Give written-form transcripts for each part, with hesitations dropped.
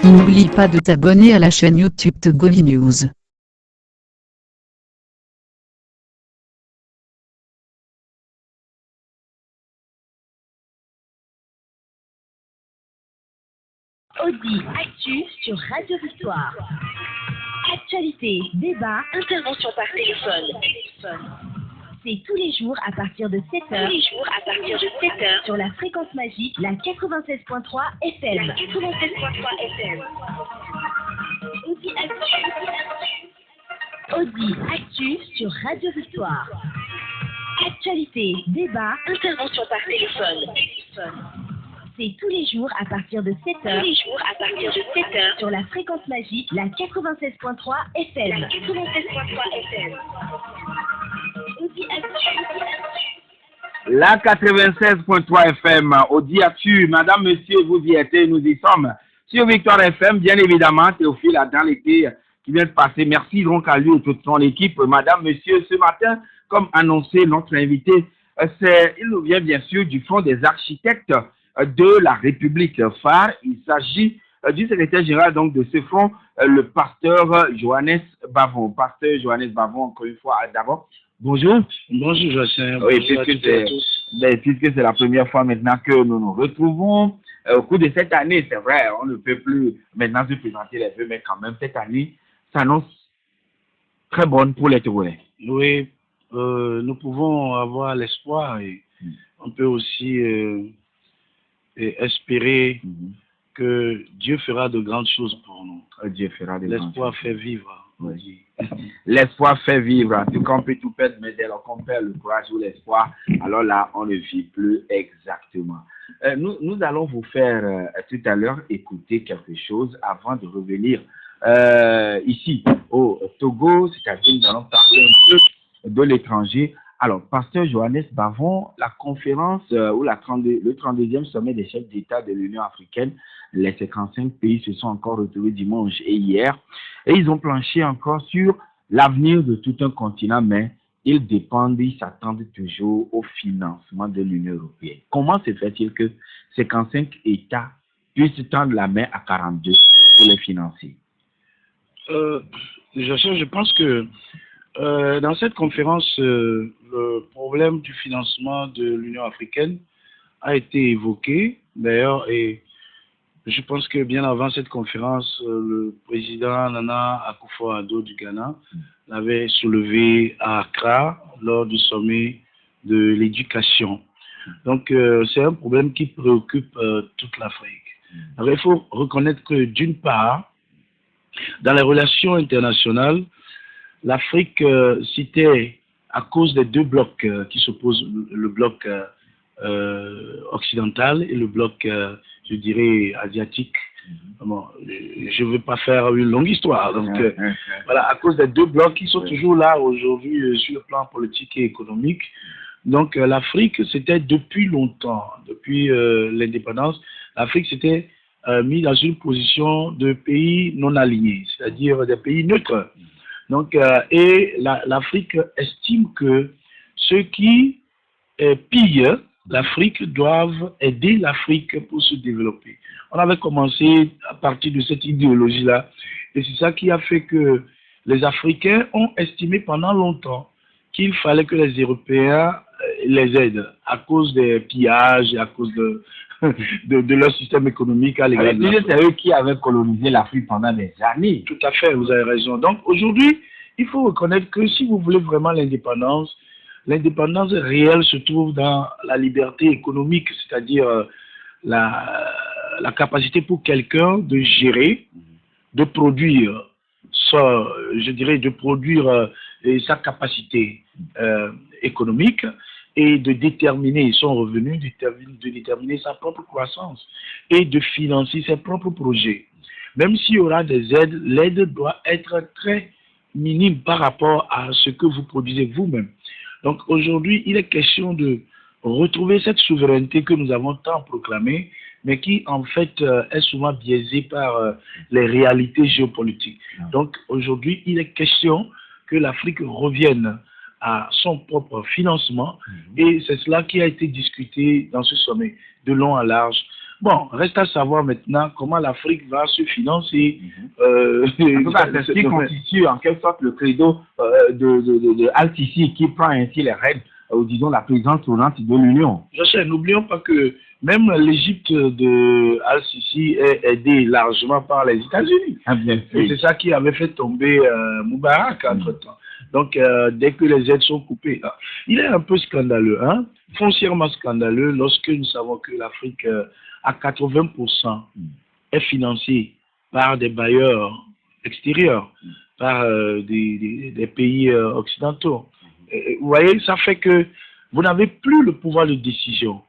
N'oublie pas de t'abonner à la chaîne YouTube Togoli News. Audi Actu sur Radio Victoire. Actualité, débat, intervention par téléphone. C'est tous les jours à partir de 7h. Sur la fréquence magique, la 96.3 FM. Audi Actu sur Radio Victoire. Actualité, débat, intervention par téléphone. C'est tous les jours à partir de 7h. Sur la fréquence magique, la 96.3 FM. La 96.3 FM, Audi Actu, madame, monsieur, vous y êtes, nous y sommes. Sur Victoire FM, bien évidemment, Théophile a dans l'été qui vient de passer. Merci donc à lui et toute son équipe. Madame, monsieur, ce matin, comme annoncé, notre invité, il nous vient bien sûr du Fonds des architectes de la République phare. Il s'agit du secrétaire général donc de ce fonds, le pasteur Johannes Bavon. Pasteur Johannes Bavon, encore une fois, d'abord, bonjour. Bonjour Joachim. Oui, puisque c'est la première fois maintenant que nous nous retrouvons. Au cours de cette année, c'est vrai, on ne peut plus maintenant se présenter les vœux, mais quand même, cette année s'annonce très bonne pour les Togolais. Oui, nous pouvons avoir l'espoir et on peut aussi espérer que Dieu fera de grandes choses pour nous. Dieu fera de grandes choses. L'espoir fait vivre. Oui. L'espoir fait vivre. En tout cas, on peut tout perdre, mais dès lors qu'on perd le courage ou l'espoir, alors là, on ne vit plus exactement. Nous allons vous faire tout à l'heure écouter quelque chose avant de revenir ici au Togo, c'est-à-dire nous allons parler un peu de l'étranger. Alors, pasteur Johannes Bavon, la conférence ou le 32e sommet des chefs d'État de l'Union africaine, les 55 pays se sont encore retrouvés dimanche et hier, et ils ont planché encore sur l'avenir de tout un continent, mais ils s'attendent toujours au financement de l'Union européenne. Comment se fait-il que 55 États puissent tendre la main à 42 pour les financer? Je pense que dans cette conférence, le problème du financement de l'Union africaine a été évoqué, d'ailleurs, et je pense que bien avant cette conférence, le président Nana Akufo-Addo du Ghana l'avait soulevé à Accra lors du sommet de l'éducation. Donc, c'est un problème qui préoccupe toute l'Afrique. Alors, il faut reconnaître que, d'une part, dans les relations internationales, l'Afrique citait, à cause des deux blocs qui s'opposent, le bloc occidental et le bloc, je dirais, asiatique. Bon, je ne veux pas faire une longue histoire. Donc, voilà, à cause des deux blocs qui sont toujours là aujourd'hui sur le plan politique et économique. Donc, l'Afrique, c'était depuis longtemps, depuis l'indépendance, l'Afrique s'était mis dans une position de pays non alignés, c'est-à-dire des pays neutres. Donc, et l'Afrique estime que ceux qui pillent l'Afrique doivent aider l'Afrique pour se développer. On avait commencé à partir de cette idéologie-là, et c'est ça qui a fait que les Africains ont estimé pendant longtemps qu'il fallait que les Européens les aident à cause des pillages et à cause de leur système économique à l'égard de l'Afrique. C'est eux qui avaient colonisé l'Afrique pendant des années. Tout à fait, vous avez raison. Donc aujourd'hui, il faut reconnaître que si vous voulez vraiment l'indépendance réelle se trouve dans la liberté économique, c'est-à-dire la capacité pour quelqu'un de gérer, de produire, je dirais, de produire sa capacité économique et de déterminer son revenu, de déterminer sa propre croissance et de financer ses propres projets. Même s'il y aura des aides, l'aide doit être très minime par rapport à ce que vous produisez vous-même. Donc aujourd'hui, il est question de retrouver cette souveraineté que nous avons tant proclamée, mais qui en fait est souvent biaisée par les réalités géopolitiques. Donc aujourd'hui, il est question que l'Afrique revienne à son propre financement et c'est cela qui a été discuté dans ce sommet, de long en large. Bon, reste à savoir maintenant comment l'Afrique va se financer. En tout cas, c'est ce qui constitue en quelque sorte le credo de Al-Sisi qui prend ainsi les rênes, ou disons la présidence tournante de l'Union. N'oublions pas que même l'Égypte de Al-Sisi est aidée largement par les États-Unis. Ah, bien sûr. Et c'est ça qui avait fait tomber Moubarak entre-temps. Donc, dès que les aides sont coupées, il est un peu scandaleux, hein, foncièrement scandaleux, lorsque nous savons que l'Afrique, à 80%, est financée par des bailleurs extérieurs, par des pays occidentaux. Et, vous voyez, ça fait que vous n'avez plus le pouvoir de décision,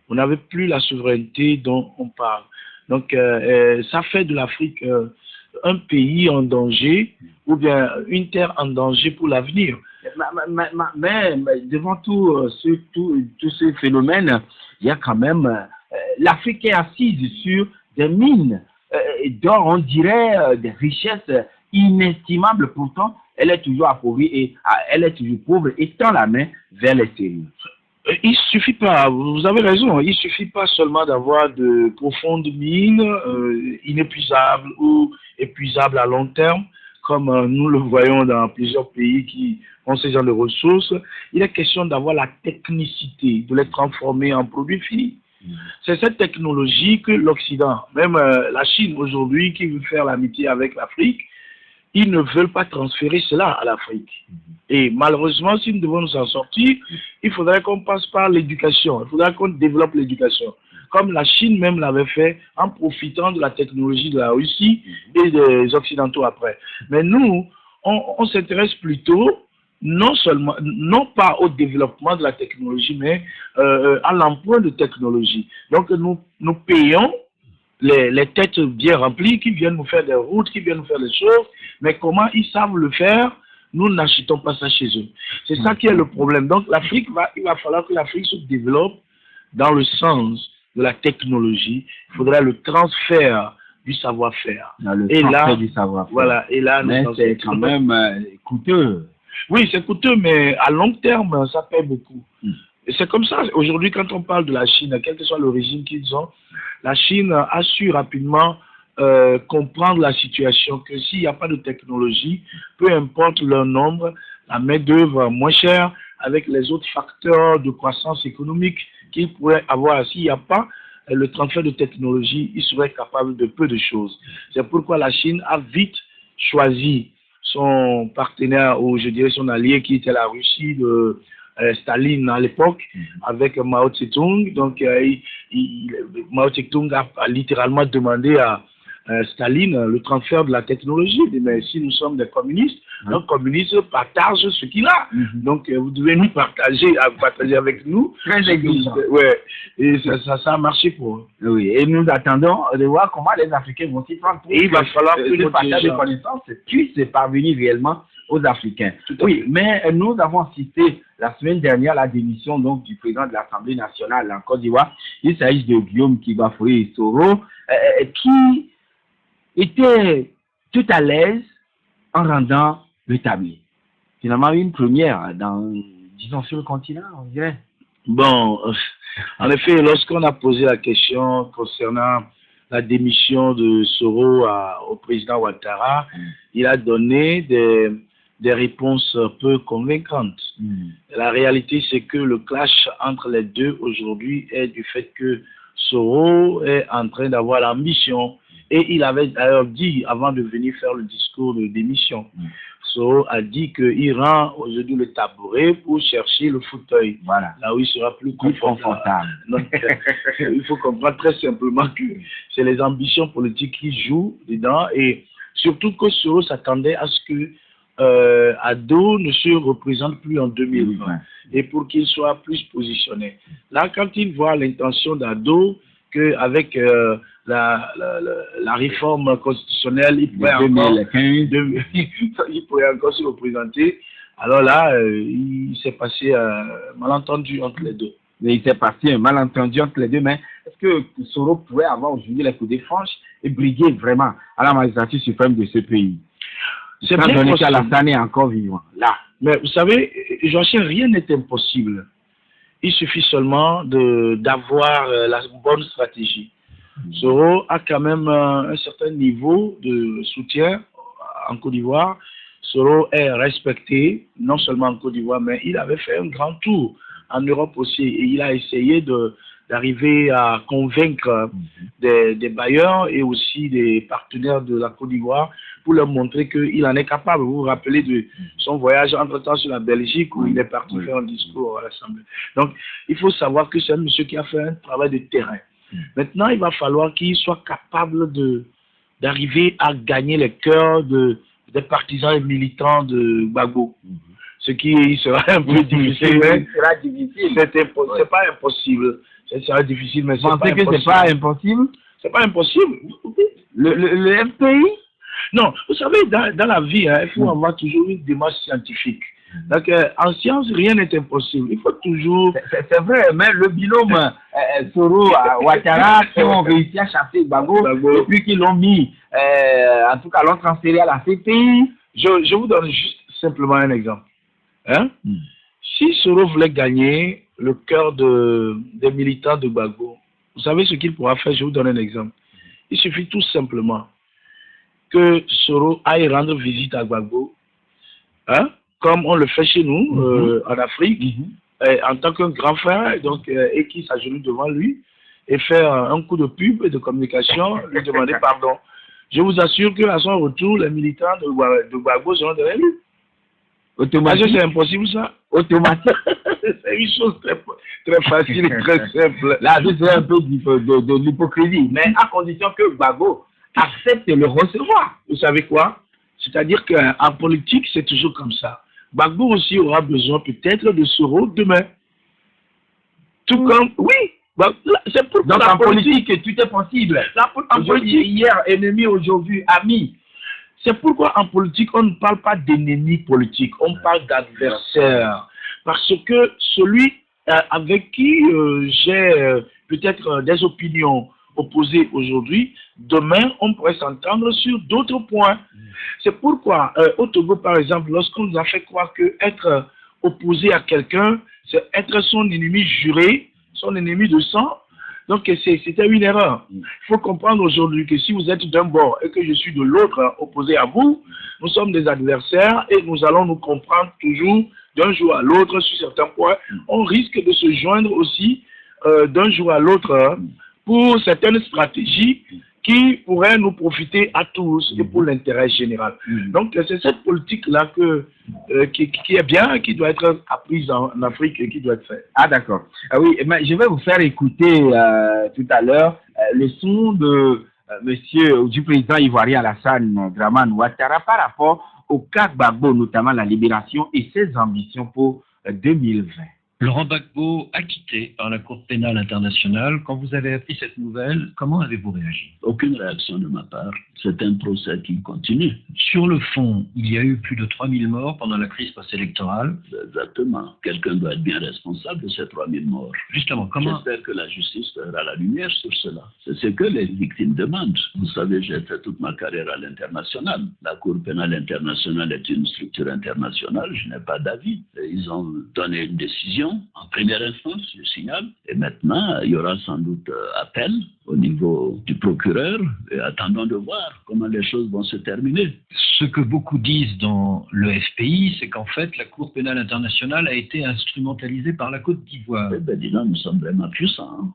vous n'avez plus la souveraineté dont on parle. Donc, ça fait de l'Afrique un pays en danger ou bien une terre en danger pour l'avenir. Mais devant tous ces phénomènes, il y a quand même l'Afrique est assise sur des mines d'or, on dirait des richesses inestimables. Pourtant, elle est toujours appauvrie et elle est toujours pauvre et tend la main vers l'extérieur. Il suffit pas, vous avez raison, il suffit pas seulement d'avoir de profondes mines inépuisables ou épuisables à long terme, comme nous le voyons dans plusieurs pays qui ont ces genres de ressources. Il est question d'avoir la technicité, de les transformer en produits finis. C'est cette technologie que l'Occident, même la Chine aujourd'hui qui veut faire l'amitié avec l'Afrique, ils ne veulent pas transférer cela à l'Afrique. Et malheureusement, si nous devons nous en sortir, il faudrait qu'on passe par l'éducation, il faudrait qu'on développe l'éducation. Comme la Chine même l'avait fait en profitant de la technologie de la Russie et des Occidentaux après. Mais nous, on s'intéresse plutôt non pas au développement de la technologie, mais à l'emprunt de technologie. Donc nous payons les têtes bien remplies qui viennent nous faire des routes, qui viennent nous faire des choses, mais comment ils savent le faire, nous n'achetons pas ça chez eux. C'est ça qui est le problème. Donc l'Afrique, il va falloir que l'Afrique se développe dans le sens de la technologie. Il faudra le transfert du savoir-faire. Et là, du savoir-faire. Voilà. Et là, mais c'est quand même coûteux. Oui, c'est coûteux, mais à long terme, ça paie beaucoup. Et c'est comme ça. Aujourd'hui, quand on parle de la Chine, quel que soit le régime qu'ils ont, la Chine a su rapidement comprendre la situation, que s'il n'y a pas de technologie, peu importe leur nombre, la main-d'œuvre moins chère, avec les autres facteurs de croissance économique qu'ils pourraient avoir, s'il n'y a pas le transfert de technologie, ils seraient capables de peu de choses. C'est pourquoi la Chine a vite choisi son partenaire, ou je dirais son allié, qui était la Russie de Staline à l'époque, avec Mao Tse-tung. Donc, Mao Tse-tung a littéralement demandé à Staline le transfert de la technologie. Mais si nous sommes des communistes, un communiste partage ce qu'il a. Donc, vous devez nous partager avec nous. Très exigeant. Ouais. Et ça a marché pour eux. Oui, et nous attendons de voir comment les Africains vont s'y prendre pour et il va falloir que le partage de connaissances puisse parvenir réellement aux Africains. Oui, mais nous avons cité la semaine dernière la démission donc du président de l'Assemblée nationale en Côte d'Ivoire. Il s'agit de Guillaume Kibafoe Soro, qui était tout à l'aise en rendant le tablier. Finalement, une première disons, sur le continent, on dirait. Bon, en effet, lorsqu'on a posé la question concernant la démission de Soro au président Ouattara, il a donné des réponses peu convaincantes. La réalité, c'est que le clash entre les deux aujourd'hui est du fait que Soro est en train d'avoir l'ambition, et il avait d'ailleurs dit, avant de venir faire le discours de démission, Soro a dit qu'il rend aujourd'hui le tabouret pour chercher le fauteuil. Voilà. Là où il sera plus confortable. Donc, il faut comprendre très simplement que c'est les ambitions politiques qui jouent dedans, et surtout que Soro s'attendait à ce que Ado ne se représente plus en 2020 et pour qu'il soit plus positionné. Là, quand il voit l'intention d'Ado, qu'avec la réforme constitutionnelle, il pourrait encore se représenter. Alors là, il s'est passé un malentendu entre les deux. il s'est passé un malentendu entre les deux, mais est-ce que Soro pourrait avoir aujourd'hui les coups de franche et briguer vraiment à la magistrature suprême de ce pays? C'est bien possible. Alassane est encore vivant, là. Mais vous savez, Joachim, rien n'est impossible. Il suffit seulement d'avoir la bonne stratégie. Soro a quand même un certain niveau de soutien en Côte d'Ivoire. Soro est respecté, non seulement en Côte d'Ivoire, mais il avait fait un grand tour en Europe aussi. Et il a essayé d'arriver à convaincre des bailleurs et aussi des partenaires de la Côte d'Ivoire pour leur montrer qu'il en est capable. Vous vous rappelez de son voyage entre-temps sur la Belgique où il est parti faire un discours à l'Assemblée. Donc, il faut savoir que c'est un monsieur qui a fait un travail de terrain. Maintenant, il va falloir qu'il soit capable d'arriver à gagner les cœurs des partisans et militants de Gbagbo. Ce qui sera un peu difficile. C'est pas impossible. Ça sera difficile, mais c'est pas impossible. Vous pensez que c'est pas impossible? C'est pas impossible. Le FPI? Non, vous savez, dans la vie, il faut avoir toujours une démarche scientifique. Donc, en science, rien n'est impossible. Il faut toujours... C'est vrai, mais le binôme Soro-Ouattara qui ont réussi à chasser Gbagbo et puis qu'ils l'ont mis, en tout cas, l'ont transféré à la CPI. Je vous donne juste simplement un exemple. Hein? Si Soro voulait gagner le cœur des militants de Gbagbo, vous savez ce qu'il pourra faire? Je vous donne un exemple. Il suffit tout simplement que Soro aille rendre visite à Gbagbo, hein? Comme on le fait chez nous, en Afrique, en tant qu'un grand frère, donc, et qui s'agenouille devant lui, et faire un coup de pub et de communication, lui demander pardon. Je vous assure qu'à son retour, les militants de Gbagbo seront derrière lui. Automatique. C'est impossible ça? Automatique. C'est une chose très facile et très simple. Là, c'est un peu de l'hypocrisie, mais à condition que Gbagbo accepte de le recevoir. Vous savez quoi? C'est-à-dire qu'en politique, c'est toujours comme ça. Gbagbo aussi aura besoin peut-être de Soro demain. Tout comme... Oui, c'est pour donc en politique, tout est possible. En politique, hier, ennemi, aujourd'hui, ami. C'est pourquoi en politique, on ne parle pas d'ennemi politique, on parle d'adversaire. Parce que celui avec qui j'ai peut-être des opinions opposées aujourd'hui, demain, on pourrait s'entendre sur d'autres points. C'est pourquoi, au Togo, par exemple, lorsqu'on nous a fait croire qu'être opposé à quelqu'un, c'est être son ennemi juré, son ennemi de sang, donc c'était une erreur. Il faut comprendre aujourd'hui que si vous êtes d'un bord et que je suis de l'autre, opposé à vous, nous sommes des adversaires et nous allons nous comprendre toujours d'un jour à l'autre sur certains points. On risque de se joindre aussi d'un jour à l'autre pour certaines stratégies qui pourraient nous profiter à tous et pour l'intérêt général. Donc, c'est cette politique-là qui est bien, qui doit être apprise en Afrique et qui doit être faite. Ah, d'accord. Oui, mais je vais vous faire écouter tout à l'heure le son de du président ivoirien Alassane Dramane Ouattara par rapport au cas Gbagbo, notamment la libération et ses ambitions pour 2020. Laurent Gbagbo acquitté par la Cour pénale internationale. Quand vous avez appris cette nouvelle, comment avez-vous réagi? Aucune réaction de ma part. C'est un procès qui continue. Sur le fond, il y a eu plus de 3000 morts pendant la crise post-électorale. Exactement. Quelqu'un doit être bien responsable de ces 3000 morts. Justement, comment? J'espère que la justice fera la lumière sur cela. C'est ce que les victimes demandent. Vous savez, j'ai fait toute ma carrière à l'international. La Cour pénale internationale est une structure internationale. Je n'ai pas d'avis. Ils ont donné une décision en première instance, je signale. Et maintenant, il y aura sans doute appel au niveau du procureur et attendons de voir comment les choses vont se terminer. Ce que beaucoup disent dans le FPI, c'est qu'en fait, la Cour pénale internationale a été instrumentalisée par la Côte d'Ivoire. Eh bien, disons, nous sommes vraiment puissants.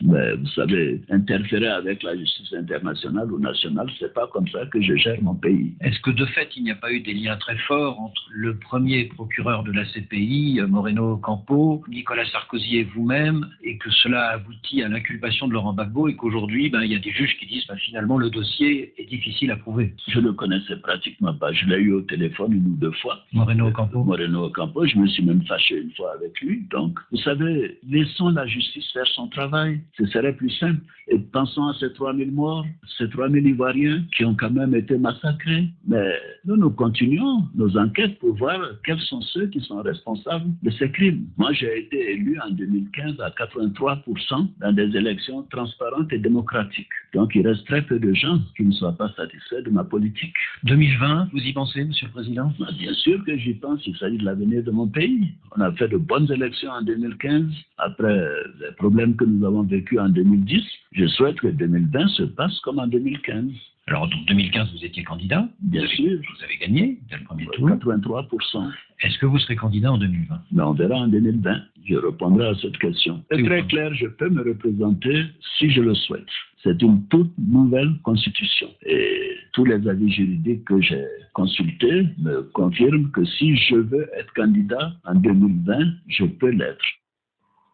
Mais vous savez, interférer avec la justice internationale ou nationale, c'est pas comme ça que je gère mon pays. Est-ce que de fait, il n'y a pas eu des liens très forts entre le premier procureur de la CPI, Moreno Ocampo, Nicolas Sarkozy et vous-même, et que cela aboutit à l'inculpation de Laurent Gbagbo et qu'aujourd'hui, il y a des juges qui disent finalement le dossier est difficile à prouver? Je ne le connaissais pratiquement pas. Je l'ai eu au téléphone une ou deux fois. Moreno Ocampo. Moreno Ocampo, je me suis même fâché une fois avec lui. Donc, vous savez, laissons la justice faire son travail. Ce serait plus simple. Et pensons à ces 3000 morts, ces 3000 Ivoiriens qui ont quand même été massacrés. Mais nous continuons nos enquêtes pour voir quels sont ceux qui sont responsables de ces crimes. facile. Moi, j'ai été élu en 2015 à 83% dans des élections transparentes et démocratiques. Donc, il reste très peu de gens qui ne soient pas satisfaits de ma politique. 2020, vous y pensez, Monsieur le Président? Bien sûr que j'y pense, il s'agit de l'avenir de mon pays. On a fait de bonnes élections en 2015, après les problèmes que nous avons vécus en 2010. Je souhaite que 2020 se passe comme en 2015. Alors, en 2015, vous étiez candidat. Bien sûr. Vous avez gagné dès le premier tour. 83%. Est-ce que vous serez candidat en 2020? Mais on verra en 2020. Je répondrai à cette question. C'est très clair, je peux me représenter si je le souhaite. C'est une toute nouvelle constitution. Et tous les avis juridiques que j'ai consultés me confirment que si je veux être candidat en 2020, je peux l'être.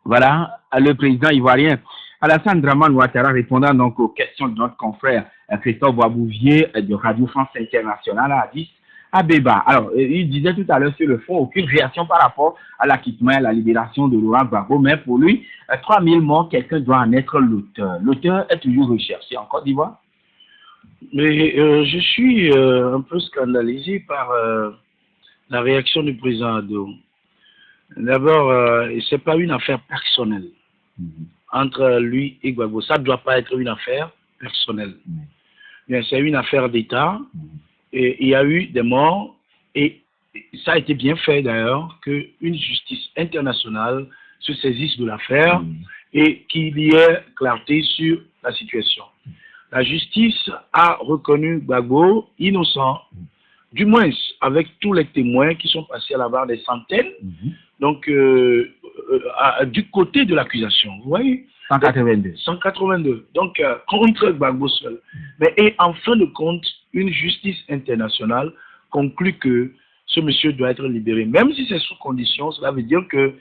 Voilà, le président ivoirien Alassane Dramane Ouattara répondant donc aux questions de notre confrère Christophe Boisbouvier de Radio France Internationale à Addis Abeba. Alors, il disait tout à l'heure sur le fond, aucune réaction par rapport à l'acquittement et à la libération de Laurent Gbagbo, mais pour lui, 3000 morts, quelqu'un doit en être l'auteur. L'auteur est toujours recherché en Côte d'Ivoire. Mais je suis un peu scandalisé par la réaction du président Addo. D'abord, ce n'est pas une affaire personnelle entre lui et Gbagbo. Ça ne doit pas être une affaire personnelle. C'est une affaire d'État. Et il y a eu des morts. Et ça a été bien fait d'ailleurs qu'une justice internationale se saisisse de l'affaire et qu'il y ait clarté sur la situation. La justice a reconnu Gbagbo innocent, du moins avec tous les témoins qui sont passés à la barre des centaines. Donc, du côté de l'accusation, vous voyez 182. 182. Donc, contre Gbagbo seul. Mais et en fin de compte, une justice internationale conclut que ce monsieur doit être libéré. Même si c'est sous condition, cela veut dire que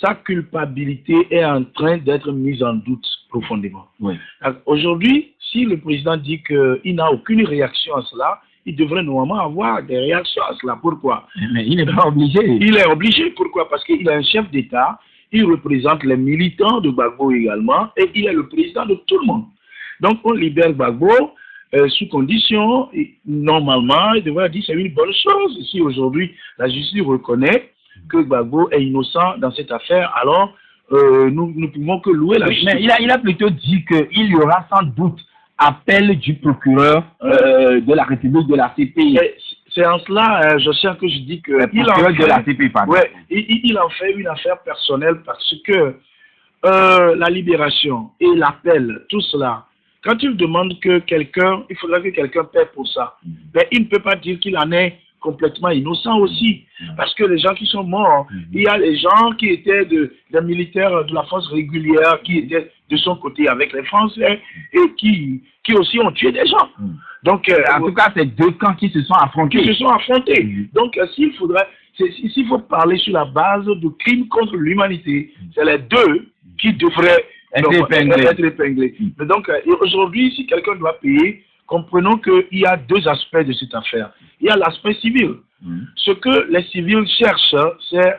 sa culpabilité est en train d'être mise en doute profondément. Aujourd'hui, si le président dit qu'il n'a aucune réaction à cela, il devrait normalement avoir des réactions à cela. Pourquoi? Mais il n'est pas obligé. Il est obligé. Pourquoi? Parce qu'il est un chef d'État, il représente les militants de Gbagbo également, et il est le président de tout le monde. Donc, on libère Gbagbo sous condition, et normalement, il devrait dire que c'est une bonne chose. Si aujourd'hui, la justice reconnaît que Gbagbo est innocent dans cette affaire, alors nous ne pouvons que louer la justice. Mais il a plutôt dit qu'il y aura sans doute appel du procureur de la République de la CPI. C'est en cela, je sais que je dis que il en fait une affaire personnelle parce que la libération et l'appel, tout cela, quand il demande que quelqu'un, il faudra que quelqu'un paie pour ça, mais il ne peut pas dire qu'il en est complètement innocent aussi, parce que les gens qui sont morts, il y a les gens qui étaient des militaires de la force régulière, qui étaient de son côté avec les Français, et qui aussi ont tué des gens. Donc, en tout cas, c'est deux camps qui se sont affrontés. Donc, s'il faut parler sur la base de crimes contre l'humanité, c'est les deux qui devraient être épinglés. Mais donc, aujourd'hui, si quelqu'un doit payer, comprenons qu'il y a deux aspects de cette affaire. Il y a l'aspect civil. Ce que les civils cherchent, c'est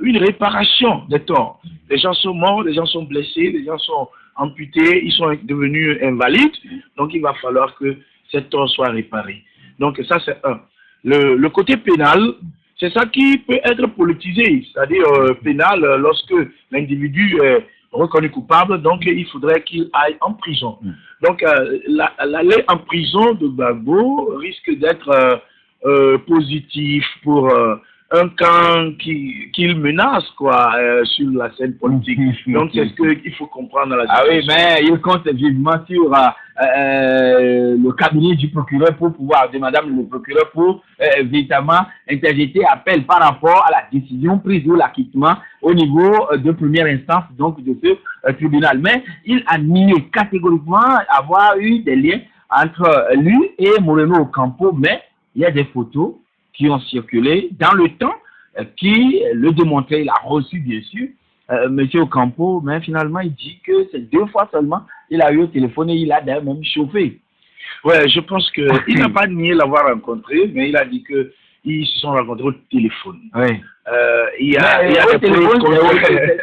une réparation des torts. Les gens sont morts, les gens sont blessés, les gens sont amputés, ils sont devenus invalides. Donc, il va falloir que ces torts soient réparés. Donc, ça, c'est un. Le côté pénal, c'est ça qui peut être politisé, c'est-à-dire pénal lorsque l'individu est reconnu coupable, donc il faudrait qu'il aille en prison. Donc, l'aller en prison de Gbagbo risque d'être positif pour un camp qu'il menace, quoi, sur la scène politique. Donc, c'est ce qu'il faut comprendre dans la situation. Ah oui, mais il compte vivement sur le cabinet du procureur pour pouvoir, de madame le procureur, pour véritablement interjeter appel par rapport à la décision prise ou l'acquittement au niveau de première instance, donc de ce tribunal. Mais il a nié catégoriquement avoir eu des liens entre lui et Moreno Ocampo, mais il y a des photos qui ont circulé dans le temps, qui le démontraient. Il a reçu, bien sûr, M. Ocampo, mais finalement, il dit que c'est 2 fois seulement il a eu au téléphone et il a d'ailleurs même chauffé. Ouais, je pense qu'il n'a pas nié l'avoir rencontré, mais il a dit qu'ils se sont rencontrés au téléphone. Oui. Il y a des preuves contraires.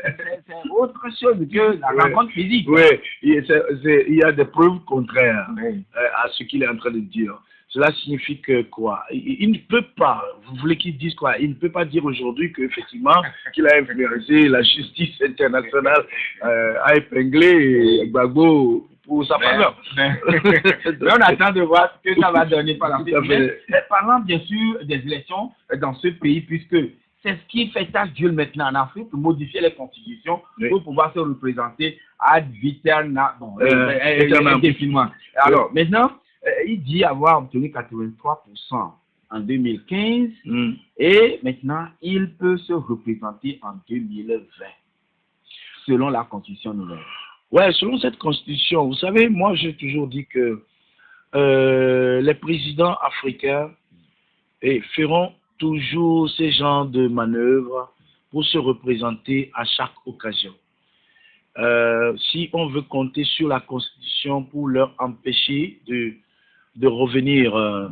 C'est autre chose que la rencontre physique. Oui, il y a des preuves contraires à ce qu'il est en train de dire. Cela signifie que quoi? Il ne peut pas, vous voulez qu'il dise quoi? Il ne peut pas dire aujourd'hui qu'effectivement, qu'il a influencé la justice internationale, a épinglé Gbagbo pour sa faveur. Mais on attend de voir ce que ça va donner par la suite. Mais parlant bien sûr des élections dans ce pays, puisque c'est ce qui fait tâche d'huile maintenant en Afrique, pour modifier les constitutions pour pouvoir se représenter ad vitam indéfiniment. Alors, maintenant, il dit avoir obtenu 83% en 2015 et maintenant, il peut se représenter en 2020, selon la constitution nouvelle. Ouais, selon cette constitution, vous savez, moi j'ai toujours dit que les présidents africains feront toujours ces genres de manœuvres pour se représenter à chaque occasion. Si on veut compter sur la constitution pour leur empêcher de revenir à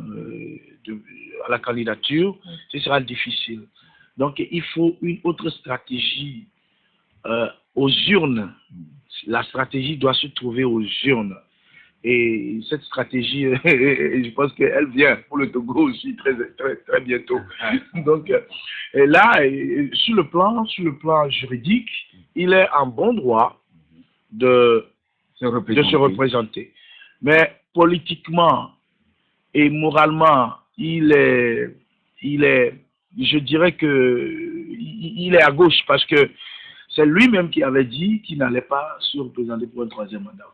la candidature, ce sera difficile. Donc il faut une autre stratégie aux urnes. La stratégie doit se trouver aux urnes. Et cette stratégie, je pense qu'elle vient pour le Togo aussi très, très, très bientôt. Donc là, sur le plan juridique, il est en bon droit de se représenter. Mais politiquement et moralement, il est, je dirais que il est à gauche parce que c'est lui-même qui avait dit qu'il n'allait pas se représenter pour un troisième mandat.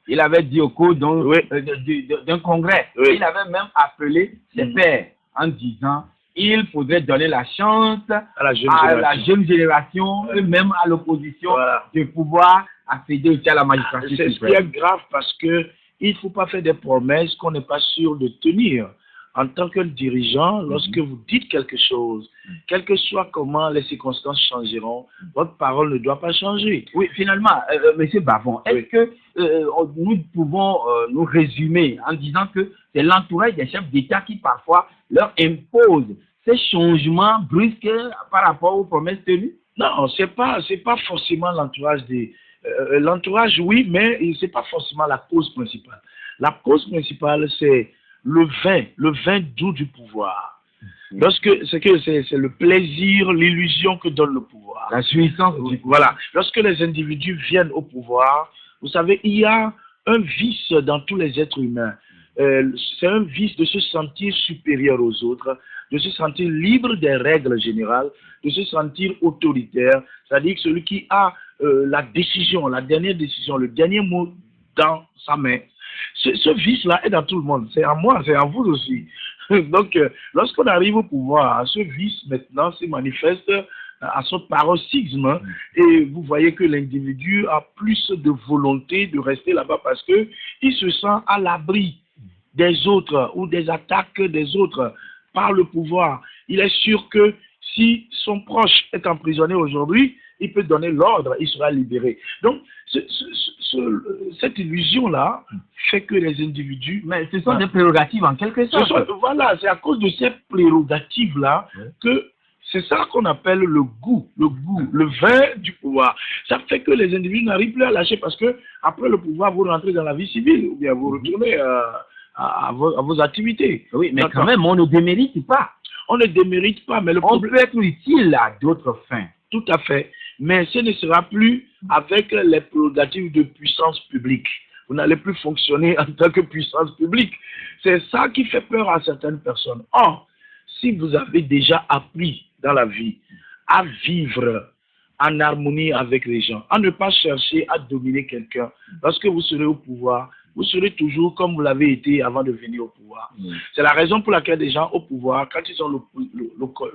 Il avait dit au cours d'un congrès, il avait même appelé ses pairs en disant il faudrait donner la chance à la jeune génération et même à l'opposition de pouvoir accéder aussi à la magistrature. C'est ce qui est grave parce que il ne faut pas faire des promesses qu'on n'est pas sûr de tenir. En tant que dirigeant, lorsque vous dites quelque chose, quel que soit comment les circonstances changeront, votre parole ne doit pas changer. Oui, finalement, M. Bavon, est-ce que nous pouvons nous résumer en disant que c'est l'entourage des chefs d'État qui parfois leur impose ces changements brusques par rapport aux promesses tenues? Non, c'est pas forcément l'entourage des... l'entourage, oui, mais ce n'est pas forcément la cause principale. La cause principale, c'est le vin doux du pouvoir. Lorsque c'est le plaisir, l'illusion que donne le pouvoir. La jouissance. Voilà. Lorsque les individus viennent au pouvoir, vous savez, il y a un vice dans tous les êtres humains. C'est un vice de se sentir supérieur aux autres, de se sentir libre des règles générales, de se sentir autoritaire, c'est-à-dire que celui qui a la décision, la dernière décision, le dernier mot dans sa main. Ce vice-là est dans tout le monde. C'est en moi, c'est en vous aussi. Donc, lorsqu'on arrive au pouvoir, ce vice maintenant se manifeste à son paroxysme et vous voyez que l'individu a plus de volonté de rester là-bas parce que il se sent à l'abri des autres ou des attaques des autres par le pouvoir. Il est sûr que si son proche est emprisonné aujourd'hui, il peut donner l'ordre, il sera libéré. Donc, cette illusion-là fait que les individus... Mais ce sont des prérogatives en quelque sorte. Voilà, c'est à cause de ces prérogatives-là que c'est ça qu'on appelle le goût, le vin du pouvoir. Ça fait que les individus n'arrivent plus à lâcher parce que après le pouvoir, vous rentrez dans la vie civile ou bien vous retournez à vos activités. Oui, mais quand même, on ne démérite pas. On ne démérite pas, mais le problème... On peut être utile à d'autres fins. Tout à fait. Mais ce ne sera plus avec les prérogatives de puissance publique. Vous n'allez plus fonctionner en tant que puissance publique. C'est ça qui fait peur à certaines personnes. Or, si vous avez déjà appris dans la vie à vivre en harmonie avec les gens, à ne pas chercher à dominer quelqu'un, lorsque vous serez au pouvoir, vous serez toujours comme vous l'avez été avant de venir au pouvoir. C'est la raison pour laquelle les gens au pouvoir, quand ils ont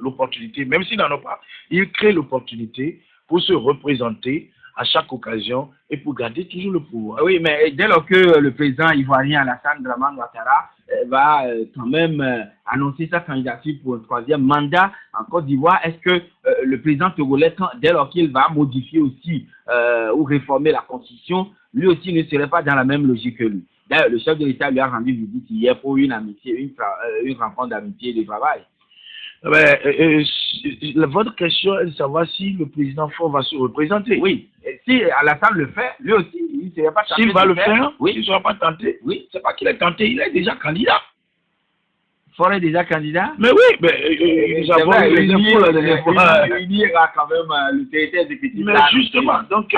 l'opportunité, même s'ils n'en ont pas, ils créent l'opportunité pour se représenter à chaque occasion et pour garder toujours le pouvoir. Oui, mais dès lors que le président ivoirien Alassane Dramane Ouattara va quand même annoncer sa candidature pour un troisième mandat en Côte d'Ivoire, est-ce que le président togolais, dès lors qu'il va modifier aussi ou réformer la constitution, lui aussi ne serait pas dans la même logique que lui? D'ailleurs, le chef de l'État lui a rendu visite hier pour une amitié, une rencontre d'amitié et de travail. Votre question est de savoir si le président Faure va se représenter. Oui. Et si Alassane le fait, lui aussi, il ne serait pas tenté. S'il va le faire, oui. il ne sera pas tenté. Oui. C'est pas qu'il est tenté, il est déjà candidat. Faure est déjà candidat? Mais oui, mais nous avons eu les infos la dernière fois. Il ira quand même le secrétaire exécutif. Mais justement, donc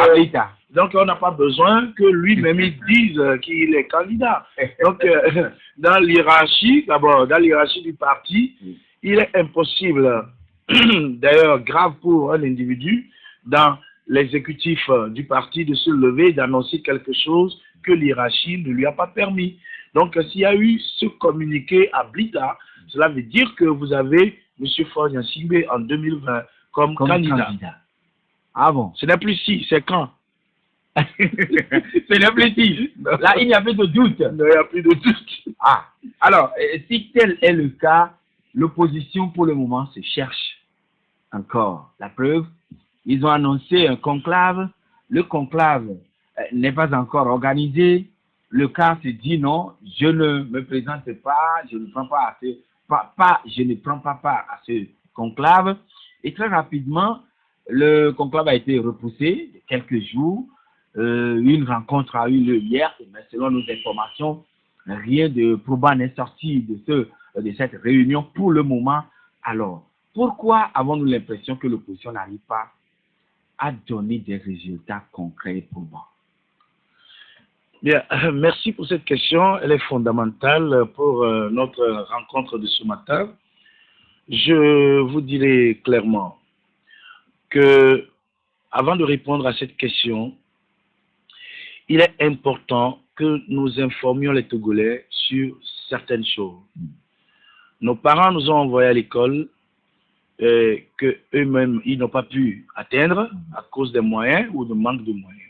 on n'a pas besoin que lui-même il dise qu'il est candidat. Donc, dans l'hierarchie, d'abord, dans l'hierarchie du parti, il est impossible, d'ailleurs grave pour un individu, dans l'exécutif du parti, de se lever et d'annoncer quelque chose que l'hierarchie ne lui a pas permis. Donc, s'il y a eu ce communiqué à Blida, cela veut dire que vous avez M. Faure Gnassingbé en 2020 comme candidat. Ah bon? Ce n'est plus si, c'est quand? Ce n'est plus si. Là, il n'y a plus de doute. Il n'y a plus de doute. Ah, alors, si tel est le cas, l'opposition pour le moment se cherche encore. La preuve, ils ont annoncé un conclave. Le conclave n'est pas encore organisé. Le cas se dit non, je ne me présente pas, je ne prends pas je ne prends pas part à ce conclave. Et très rapidement, le conclave a été repoussé de quelques jours. Une rencontre a eu lieu hier, mais selon nos informations, rien de probant n'est sorti de cette réunion pour le moment. Alors, pourquoi avons-nous l'impression que l'opposition n'arrive pas à donner des résultats concrets et probants? Bien, merci pour cette question. Elle est fondamentale pour notre rencontre de ce matin. Je vous dirai clairement que, avant de répondre à cette question, il est important que nous informions les Togolais sur certaines choses. Nos parents nous ont envoyés à l'école que eux-mêmes, ils n'ont pas pu atteindre à cause des moyens ou de manque de moyens.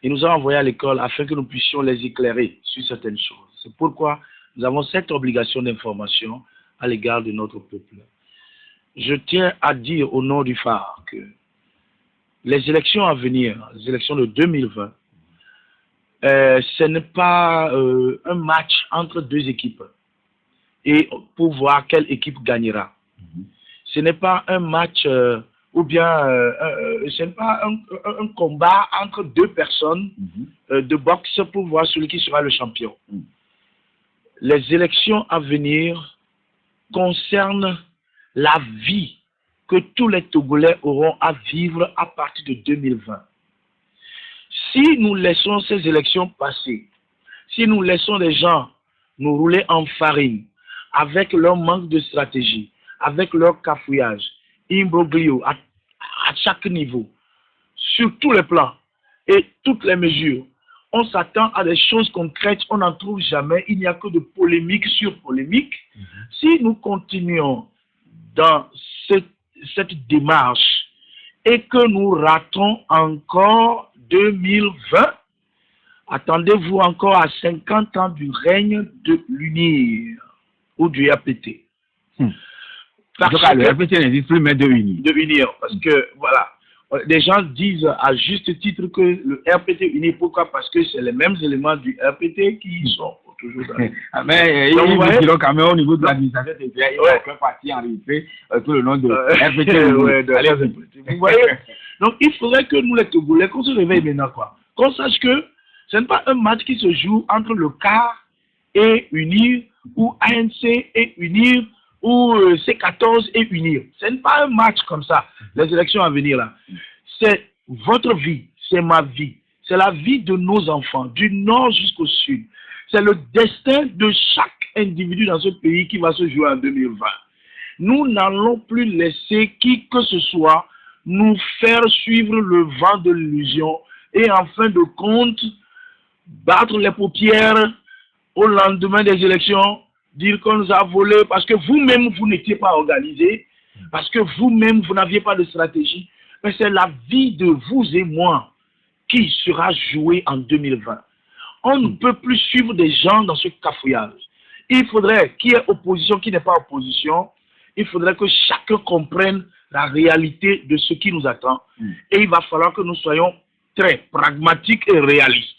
Ils nous ont envoyés à l'école afin que nous puissions les éclairer sur certaines choses. C'est pourquoi nous avons cette obligation d'information à l'égard de notre peuple. Je tiens à dire au nom du phare que les élections à venir, les élections de 2020, ce n'est pas un match entre deux équipes et pour voir quelle équipe gagnera. Ce n'est pas un match ou bien ce n'est pas un combat entre deux personnes de boxe pour voir celui qui sera le champion. Les élections à venir concernent la vie que tous les Togolais auront à vivre à partir de 2020. Si nous laissons ces élections passer, si nous laissons les gens nous rouler en farine avec leur manque de stratégie, avec leur cafouillage, imbroglio à chaque niveau, sur tous les plans et toutes les mesures, on s'attend à des choses concrètes, on n'en trouve jamais, il n'y a que de polémique sur polémique. Si nous continuons dans cette démarche et que nous ratons encore 2020, attendez-vous encore à 50 ans du règne de l'UNIR ou du RPT. Donc, le RPT n'existe plus, mais de l'UNIR. De l'UNIR, parce que, voilà, les gens disent à juste titre que le RPT UNIR, pourquoi? Parce que c'est les mêmes éléments du RPT qui sont toujours dans les... Mais ils diront quand même au niveau de l'administration territoriale, il y a aucun parti enregistré sous le nom de RPT. Vous voyez? Donc, il faudrait que nous, les Togolais, qu'on se réveille maintenant, quoi. Qu'on sache que ce n'est pas un match qui se joue entre le CAR et UNIR, ou ANC et UNIR, ou C14 et UNIR. Ce n'est pas un match comme ça, les élections à venir là. C'est votre vie, c'est ma vie, c'est la vie de nos enfants, du nord jusqu'au sud. C'est le destin de chaque individu dans ce pays qui va se jouer en 2020. Nous n'allons plus laisser qui que ce soit nous faire suivre le vent de l'illusion et en fin de compte, battre les paupières au lendemain des élections, dire qu'on nous a volé parce que vous-même, vous n'étiez pas organisé, parce que vous-même, vous n'aviez pas de stratégie. Mais c'est la vie de vous et moi qui sera jouée en 2020. On ne peut plus suivre des gens dans ce cafouillage. Il faudrait qu'il y ait opposition, qui n'est pas opposition. Il faudrait que chacun comprenne la réalité de ce qui nous attend. Et il va falloir que nous soyons très pragmatiques et réalistes.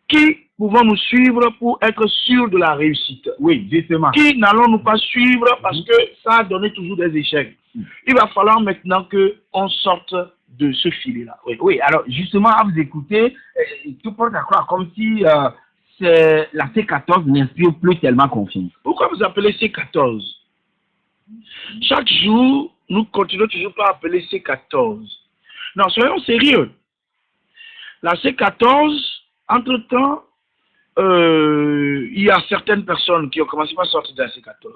Qui pouvons nous suivre pour être sûrs de la réussite? Oui, justement. Qui n'allons-nous pas suivre parce que ça a donné toujours des échecs? Il va falloir maintenant qu'on sorte de ce filet-là. Oui, alors justement, à vous écouter, tout porte à croire comme si la C14 n'inspire plus tellement confiance. Pourquoi vous appelez C14? Chaque jour, nous continuons toujours par appeler C14. Non, soyons sérieux. La C14, entre-temps, il y a certaines personnes qui ont commencé par sortir de la C14.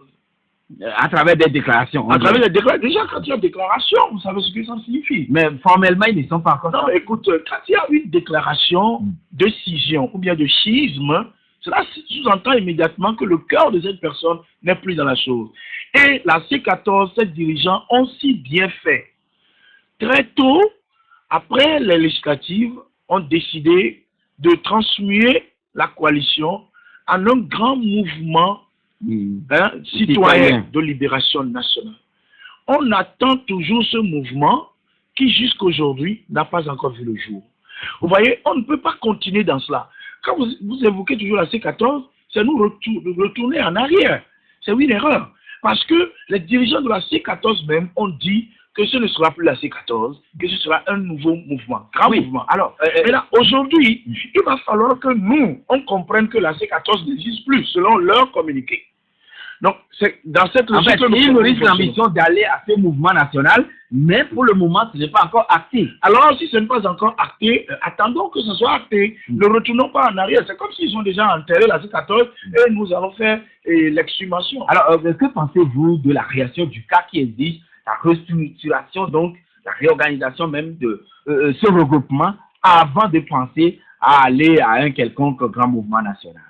À travers des déclarations. À travers des déclarations. Déjà, quand il y a une déclaration, vous savez ce que ça signifie. Mais formellement, ils ne sont pas encore. Non, mais écoute, quand il y a une déclaration de scission ou bien de schisme, cela sous-entend immédiatement que le cœur de cette personne n'est plus dans la chose. Et la C14, ses dirigeants ont si bien fait. Très tôt, après les législatives, ont décidé de transmuer la coalition en un grand mouvement citoyen de libération nationale. On attend toujours ce mouvement qui jusqu'aujourd'hui n'a pas encore vu le jour. Vous voyez, on ne peut pas continuer dans cela. Quand vous évoquez toujours la C14, c'est nous retourner en arrière. C'est une erreur. Parce que les dirigeants de la C14 même ont dit que ce ne sera plus la C14, que ce sera un nouveau mouvement, grand mouvement. Alors, mais là, aujourd'hui, il va falloir que nous, on comprenne que la C14 n'existe plus, selon leur communiqué. Donc, c'est dans cette logique que ils nourrissent l'ambition d'aller à ce mouvement national, mais pour le moment, ce n'est pas encore acté. Alors, si ce n'est pas encore acté, attendons que ce soit acté. Ne retournons pas en arrière. C'est comme s'ils ont déjà enterré la C14 et nous allons faire l'exhumation. Alors, que pensez-vous de la réaction du cas qui exige la restructuration, donc la réorganisation même de ce regroupement avant de penser à aller à un quelconque grand mouvement national?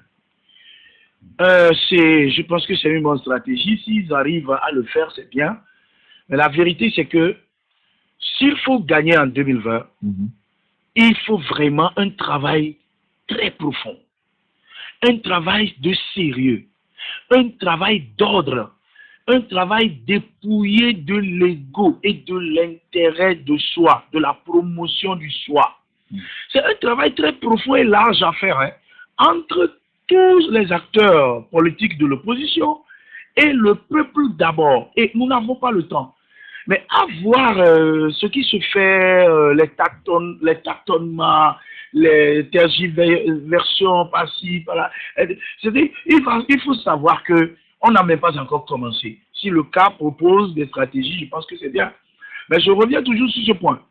Je pense que c'est une bonne stratégie. S'ils arrivent à le faire, c'est bien. Mais la vérité, c'est que s'il faut gagner en 2020, il faut vraiment un travail très profond, un travail de sérieux, un travail d'ordre, un travail dépouillé de l'ego et de l'intérêt de soi, de la promotion du soi. C'est un travail très profond et large à faire, hein, entre tous les acteurs politiques de l'opposition et le peuple d'abord. Et nous n'avons pas le temps. Mais à voir ce qui se fait, les tâtonnements, les tergiversions par-ci, par-là. Il faut savoir qu'on n'a même pas encore commencé. Si le cas propose des stratégies, je pense que c'est bien. Mais je reviens toujours sur ce point.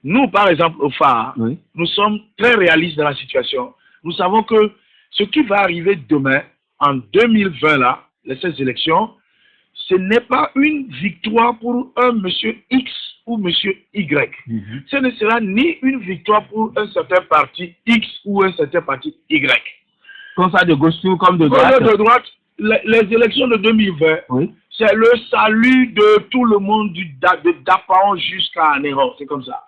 Nous, par exemple, au phare, nous sommes très réalistes dans la situation. Nous savons que ce qui va arriver demain, en 2020, là, ces élections, ce n'est pas une victoire pour un monsieur X ou monsieur Y. Ce ne sera ni une victoire pour un certain parti X ou un certain parti Y. Comme ça, de gauche ou comme de droite. Comme de droite, les élections de 2020, c'est le salut de tout le monde, de Dapaon jusqu'à Néron. C'est comme ça.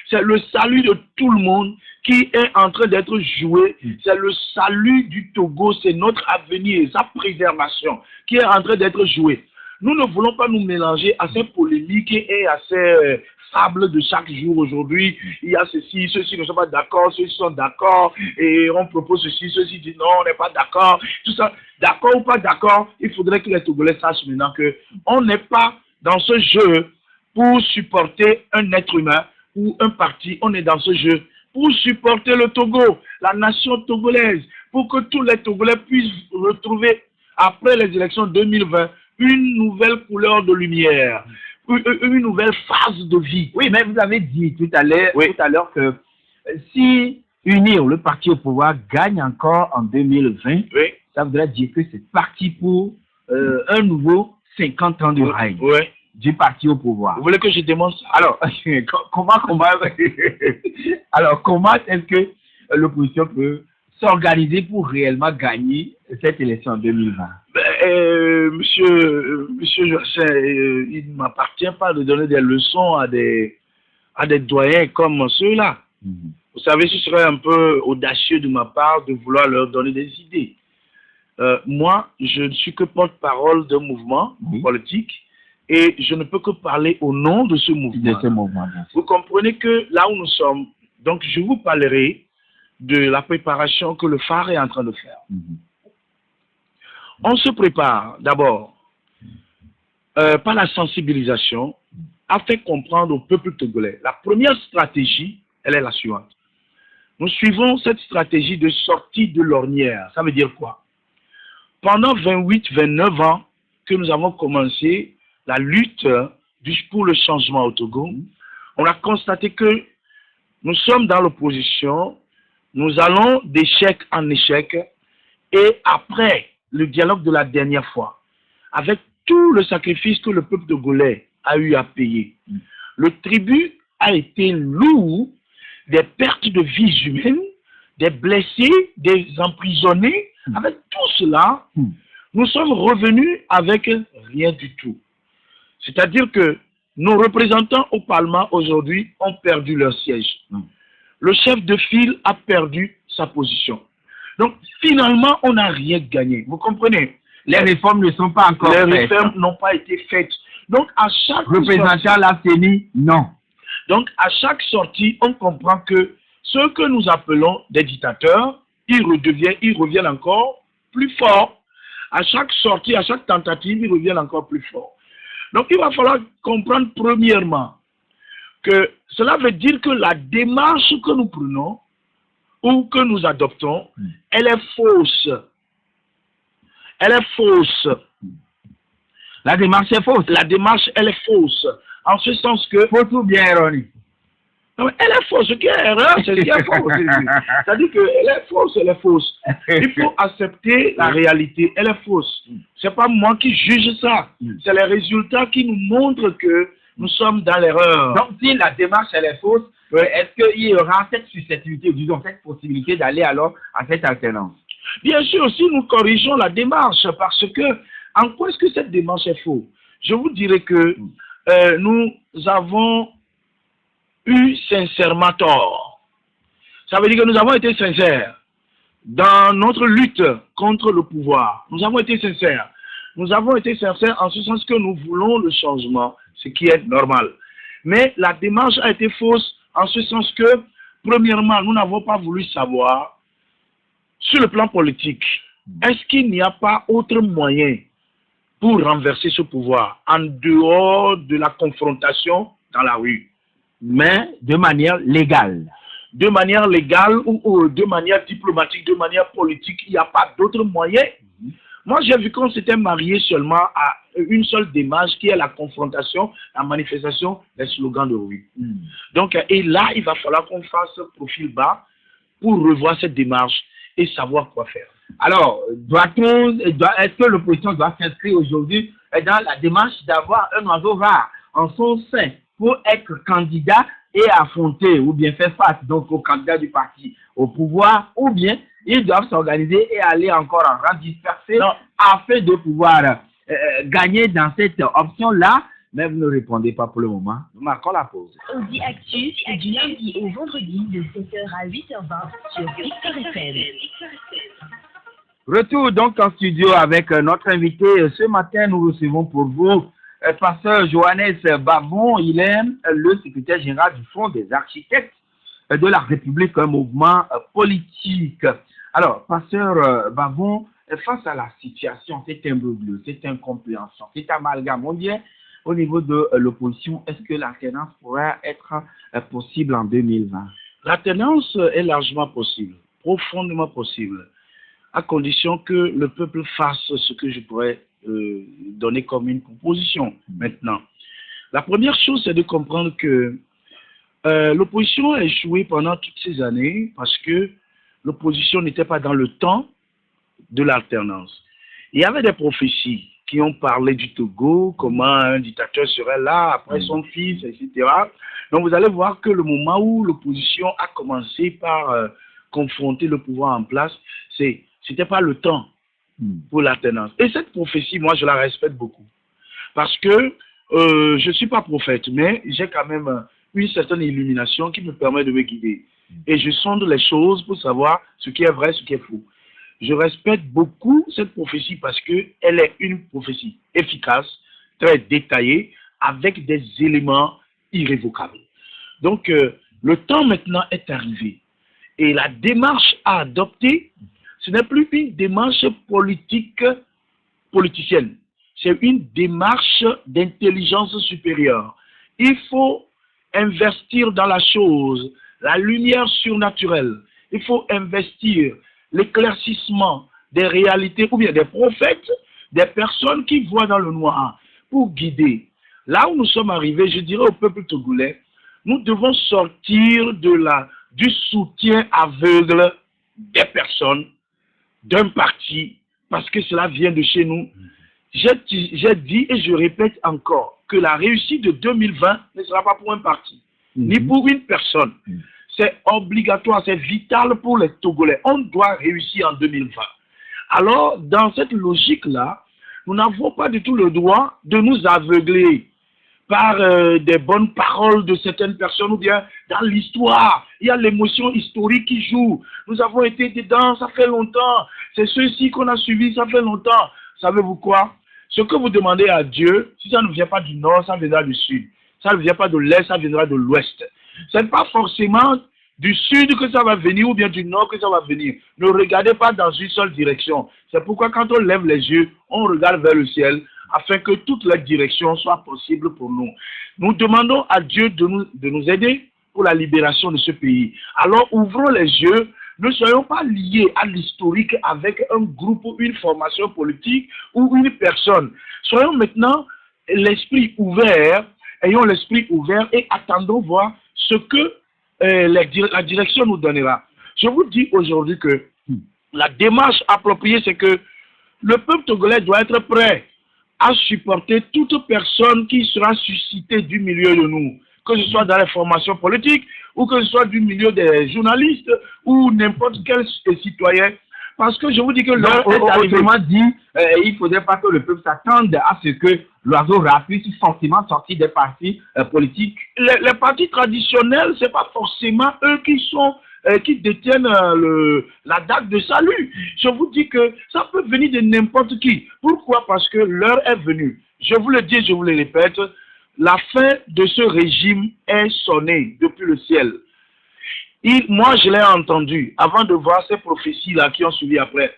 C'est le salut de tout le monde qui est en train d'être joué. C'est le salut du Togo, c'est notre avenir, sa préservation qui est en train d'être joué. Nous ne voulons pas nous mélanger à ces polémiques et à ces fables de chaque jour. Aujourd'hui, il y a ceci, ceux-ci ne sont pas d'accord, ceux-ci sont d'accord, et on propose ceci, ceux-ci disent non, on n'est pas d'accord. Tout ça, d'accord ou pas d'accord, il faudrait que les Togolais sachent maintenant qu'on n'est pas dans ce jeu pour supporter un être humain ou un parti. On est dans ce jeu pour supporter le Togo, la nation togolaise, pour que tous les Togolais puissent retrouver, après les élections 2020, une nouvelle couleur de lumière, une nouvelle phase de vie. Oui, mais vous avez dit tout à l'heure que si unir le parti au pouvoir gagne encore en 2020, ça voudrait dire que c'est parti pour un nouveau 50 ans de règne du parti au pouvoir. Vous voulez que je démontre ça? Alors, comment est-ce que l'opposition peut s'organiser pour réellement gagner cette élection en 2020? Monsieur Joachim, il ne m'appartient pas de donner des leçons à des doyens comme ceux-là. Vous savez, ce serait un peu audacieux de ma part de vouloir leur donner des idées. Moi, je ne suis que porte-parole d'un mouvement politique et je ne peux que parler au nom de ce mouvement. Vous comprenez que là où nous sommes, donc je vous parlerai de la préparation que le phare est en train de faire. On se prépare d'abord par la sensibilisation à faire comprendre au peuple togolais. La première stratégie, elle est la suivante. nous suivons cette stratégie de sortie de l'ornière. Ça veut dire quoi? Pendant 28-29 ans que nous avons commencé la lutte pour le changement au Togo, on a constaté que nous sommes dans l'opposition, nous allons d'échec en échec, et après le dialogue de la dernière fois, avec tout le sacrifice que le peuple togolais a eu à payer, le tribut a été lourd, des pertes de vies humaines, des blessés, des emprisonnés. Avec tout cela, nous sommes revenus avec rien du tout. C'est-à-dire que nos représentants au Parlement aujourd'hui ont perdu leur siège. Le chef de file a perdu sa position. Donc, finalement, on n'a rien gagné. Vous comprenez? Les réformes ne sont pas encore faites. Les réformes n'ont pas été faites. Donc, à chaque représentant la CENI, non. Donc, à chaque sortie, on comprend que ceux que nous appelons des dictateurs, ils reviennent encore plus forts. À chaque sortie, à chaque tentative, ils reviennent encore plus forts. Donc, il va falloir comprendre premièrement que cela veut dire que la démarche que nous prenons ou que nous adoptons, elle est fausse. Elle est fausse. La démarche est fausse. La démarche, elle est fausse. En ce sens que... Fausse ou bien erronée? Non, mais elle est fausse. Ce qui est erreur, c'est ce qui est faux. C'est-à-dire qu'elle est fausse, elle est fausse. Il faut accepter la réalité. Elle est fausse. C'est pas moi qui juge ça. C'est les résultats qui nous montrent que nous sommes dans l'erreur. Donc, si la démarche, elle est fausse, est-ce qu'il y aura cette susceptibilité, ou disons cette possibilité d'aller alors à cette alternance? Bien sûr, si nous corrigeons la démarche, parce que, en quoi est-ce que cette démarche est fausse? Je vous dirais que nous avons eu sincèrement tort. Ça veut dire que nous avons été sincères dans notre lutte contre le pouvoir. Nous avons été sincères. Nous avons été sincères en ce sens que nous voulons le changement, ce qui est normal. Mais la démarche a été fausse en ce sens que, premièrement, nous n'avons pas voulu savoir, sur le plan politique, est-ce qu'il n'y a pas autre moyen pour renverser ce pouvoir en dehors de la confrontation dans la rue, mais de manière légale. De manière légale ou de manière diplomatique, de manière politique, il n'y a pas d'autre moyen. Moi, j'ai vu qu'on s'était marié seulement à une seule démarche qui est la confrontation, la manifestation, les slogans de rue. Donc, et là, il va falloir qu'on fasse profil bas pour revoir cette démarche et savoir quoi faire. Alors, est-ce que l'opposition doit s'inscrire aujourd'hui dans la démarche d'avoir un oiseau rare en son sein pour être candidat et affronter ou bien faire face donc aux candidats du parti au pouvoir, ou bien ils doivent s'organiser et aller encore en rang dispersé afin de pouvoir gagner dans cette option-là? Mais vous ne répondez pas pour le moment. Nous marquons la pause. Audi Actu, c'est du lundi au vendredi de 7h à 8h20 sur Victor FM. Retour donc en studio avec notre invité. Ce matin, nous recevons pour vous Pasteur Johannes Bavon. Il est le secrétaire général du Fonds des architectes de la République, un mouvement politique. Alors, Pasteur Bavon, face à la situation, cet imbroglio, cette incompréhension, cet amalgame, on dirait au niveau de l'opposition, est-ce que l'alternance pourrait être possible en 2020? L'alternance est largement possible, profondément possible, à condition que le peuple fasse ce que je pourrais donner comme une proposition maintenant. La première chose, c'est de comprendre que l'opposition a échoué pendant toutes ces années parce que l'opposition n'était pas dans le temps de l'alternance. Il y avait des prophéties qui ont parlé du Togo, comment un dictateur serait là après son fils, etc. Donc vous allez voir que le moment où l'opposition a commencé par confronter le pouvoir en place, c'était pas le temps pour l'alternance. Et cette prophétie, moi, je la respecte beaucoup. Parce que je ne suis pas prophète, mais j'ai quand même une certaine illumination qui me permet de me guider. Et je sonde les choses pour savoir ce qui est vrai, ce qui est faux. Je respecte beaucoup cette prophétie parce qu'elle est une prophétie efficace, très détaillée, avec des éléments irrévocables. Donc, le temps maintenant est arrivé. Et la démarche à adopter, ce n'est plus une démarche politicienne. C'est une démarche d'intelligence supérieure. Il faut investir dans la chose la lumière surnaturelle. Il faut investir l'éclaircissement des réalités ou bien des prophètes, des personnes qui voient dans le noir pour guider. Là où nous sommes arrivés, je dirais au peuple togolais, nous devons sortir du soutien aveugle des personnes, d'un parti, parce que cela vient de chez nous. J'ai dit et je répète encore que la réussite de 2020 ne sera pas pour un parti, ni pour une personne. C'est obligatoire, c'est vital pour les Togolais. On doit réussir en 2020. Alors, dans cette logique-là, nous n'avons pas du tout le droit de nous aveugler par des bonnes paroles de certaines personnes ou bien dans l'histoire. Il y a l'émotion historique qui joue. Nous avons été dedans, ça fait longtemps. C'est ceux-ci qu'on a suivis, ça fait longtemps. Savez-vous quoi? Ce que vous demandez à Dieu, si ça ne vient pas du nord, ça viendra du sud. Ça ne vient pas de l'est, ça viendra de l'ouest. Ce n'est pas forcément du sud que ça va venir ou bien du nord que ça va venir. Ne regardez pas dans une seule direction. C'est pourquoi quand on lève les yeux, on regarde vers le ciel afin que toutes les directions soient possibles pour nous. Nous demandons à Dieu de nous aider pour la libération de ce pays. Alors ouvrons les yeux. Ne soyons pas liés à l'historique avec un groupe ou une formation politique ou une personne. Soyons maintenant l'esprit ouvert, ayons l'esprit ouvert et attendons voir ce que la direction nous donnera. Je vous dis aujourd'hui que la démarche appropriée, c'est que le peuple togolais doit être prêt à supporter toute personne qui sera suscitée du milieu de nous, que ce soit dans les formations politiques, ou que ce soit du milieu des journalistes, ou n'importe quel citoyen. Parce que je vous dis que autrement dit, il ne faudrait pas que le peuple s'attende à ce que l'oiseau rapide puisse forcément sortir des partis politiques. Les partis traditionnels, ce n'est pas forcément eux qui détiennent la date de salut. Je vous dis que ça peut venir de n'importe qui. Pourquoi? Parce que l'heure est venue. Je vous le dis, je vous le répète, la fin de ce régime est sonnée depuis le ciel. Moi, je l'ai entendu avant de voir ces prophéties-là qui ont suivi après.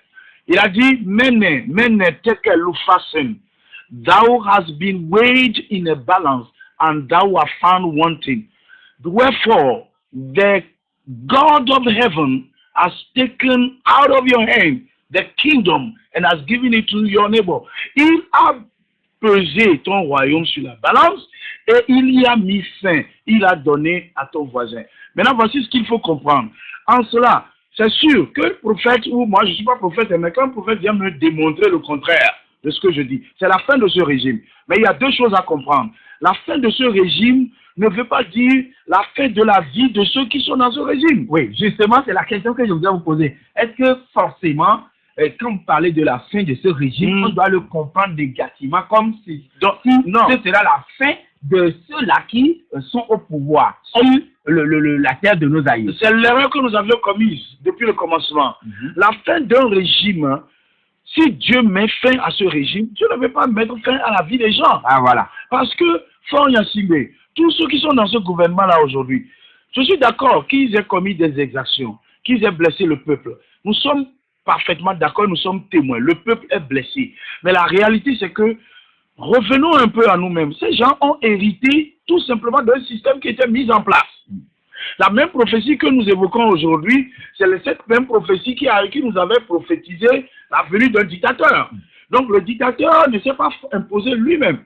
Il a dit, Mene, tekel ufasen, thou hast been weighed in a balance, and thou art found wanting. Wherefore, the God of heaven has taken out of your hand the kingdom and has given it to your neighbor. Il a pesé ton royaume sur la balance et il y a mis fin. Il a donné à ton voisin. Maintenant, voici ce qu'il faut comprendre. En cela, c'est sûr que le prophète, ou moi je ne suis pas prophète, mais quand le prophète vient me démontrer le contraire de ce que je dis, c'est la fin de ce régime. Mais il y a deux choses à comprendre. La fin de ce régime ne veut pas dire la fin de la vie de ceux qui sont dans ce régime. Oui, justement, c'est la question que je voudrais vous poser. Est-ce que forcément, quand vous parlez de la fin de ce régime, on doit le comprendre négativement comme si non, ce sera la fin de ceux-là qui sont au pouvoir sur la terre de nos aïeux. C'est l'erreur que nous avions commise depuis le commencement. La fin d'un régime, si Dieu met fin à ce régime, Dieu ne veut pas mettre fin à la vie des gens. Ah voilà. Parce que, Fort Yassine, tous ceux qui sont dans ce gouvernement-là aujourd'hui, je suis d'accord qu'ils aient commis des exactions, qu'ils aient blessé le peuple. Nous sommes parfaitement d'accord, nous sommes témoins. Le peuple est blessé. Mais la réalité, c'est que revenons un peu à nous-mêmes. Ces gens ont hérité tout simplement d'un système qui était mis en place. La même prophétie que nous évoquons aujourd'hui, c'est cette même prophétie qui nous avait prophétisé la venue d'un dictateur. Donc le dictateur ne s'est pas imposé lui-même.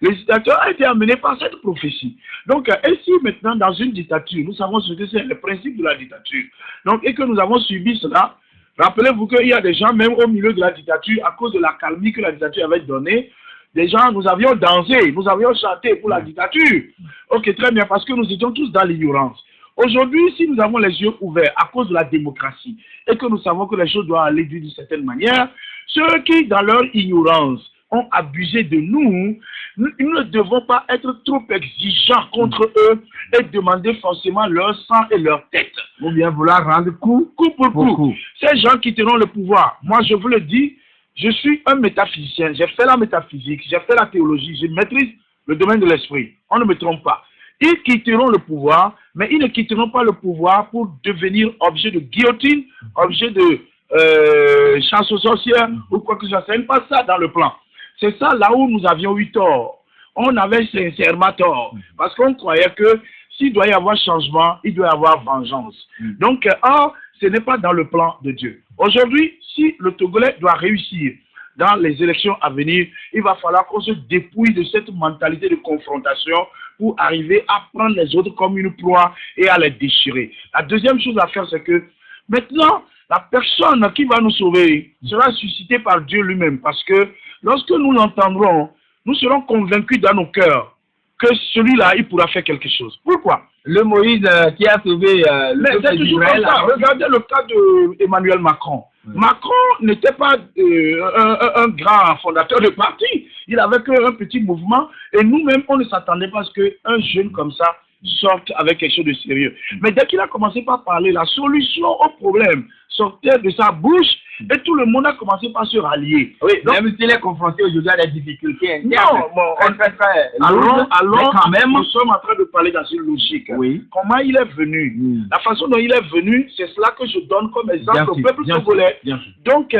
Le dictateur a été amené par cette prophétie. Donc, et si maintenant dans une dictature, nous savons ce que c'est le principe de la dictature, donc, et que nous avons subi cela, rappelez-vous qu'il y a des gens, même au milieu de la dictature, à cause de la calmie que la dictature avait donnée, des gens, nous avions dansé, nous avions chanté pour la dictature. Ok, très bien, parce que nous étions tous dans l'ignorance. Aujourd'hui, si nous avons les yeux ouverts à cause de la démocratie et que nous savons que les choses doivent aller d'une certaine manière, ceux qui, dans leur ignorance, ont abusé de nous, nous ne devons pas être trop exigeants contre eux et demander forcément leur sang et leur tête. Ou bien vouloir rendre coup pour coup. Ces gens quitteront le pouvoir. Moi, je vous le dis, je suis un métaphysicien. J'ai fait la métaphysique, j'ai fait la théologie, je maîtrise le domaine de l'esprit. On ne me trompe pas. Ils quitteront le pouvoir, mais ils ne quitteront pas le pouvoir pour devenir objet de guillotine, objet de chasse aux sorcières ou quoi que ce soit. Ce n'est pas ça dans le plan. C'est ça là où nous avions eu tort. On avait sincèrement tort. Parce qu'on croyait que s'il doit y avoir changement, il doit y avoir vengeance. Donc, or, ce n'est pas dans le plan de Dieu. Aujourd'hui, si le Togolais doit réussir dans les élections à venir, il va falloir qu'on se dépouille de cette mentalité de confrontation pour arriver à prendre les autres comme une proie et à les déchirer. La deuxième chose à faire, c'est que maintenant, la personne qui va nous sauver sera suscitée par Dieu lui-même, parce que lorsque nous l'entendrons, nous serons convaincus dans nos cœurs que celui-là, il pourra faire quelque chose. Pourquoi? Le Moïse qui a sauvé le peuple d'Israël. Regardez le cas d'Emmanuel Macron. Macron n'était pas un grand fondateur de parti. Il avait qu'un petit mouvement. Et nous-mêmes, on ne s'attendait pas à ce qu'un jeune comme ça sorte avec quelque chose de sérieux. Mais dès qu'il a commencé par parler, la solution au problème sortait de sa bouche et tout le monde a commencé par se rallier. Oui, donc, même s'il est confronté aujourd'hui à des difficultés. Non, bon, alors quand même, nous sommes en train de parler dans une logique. Oui. Comment il est venu? La façon dont il est venu, c'est cela que je donne comme exemple au peuple togolais. Donc,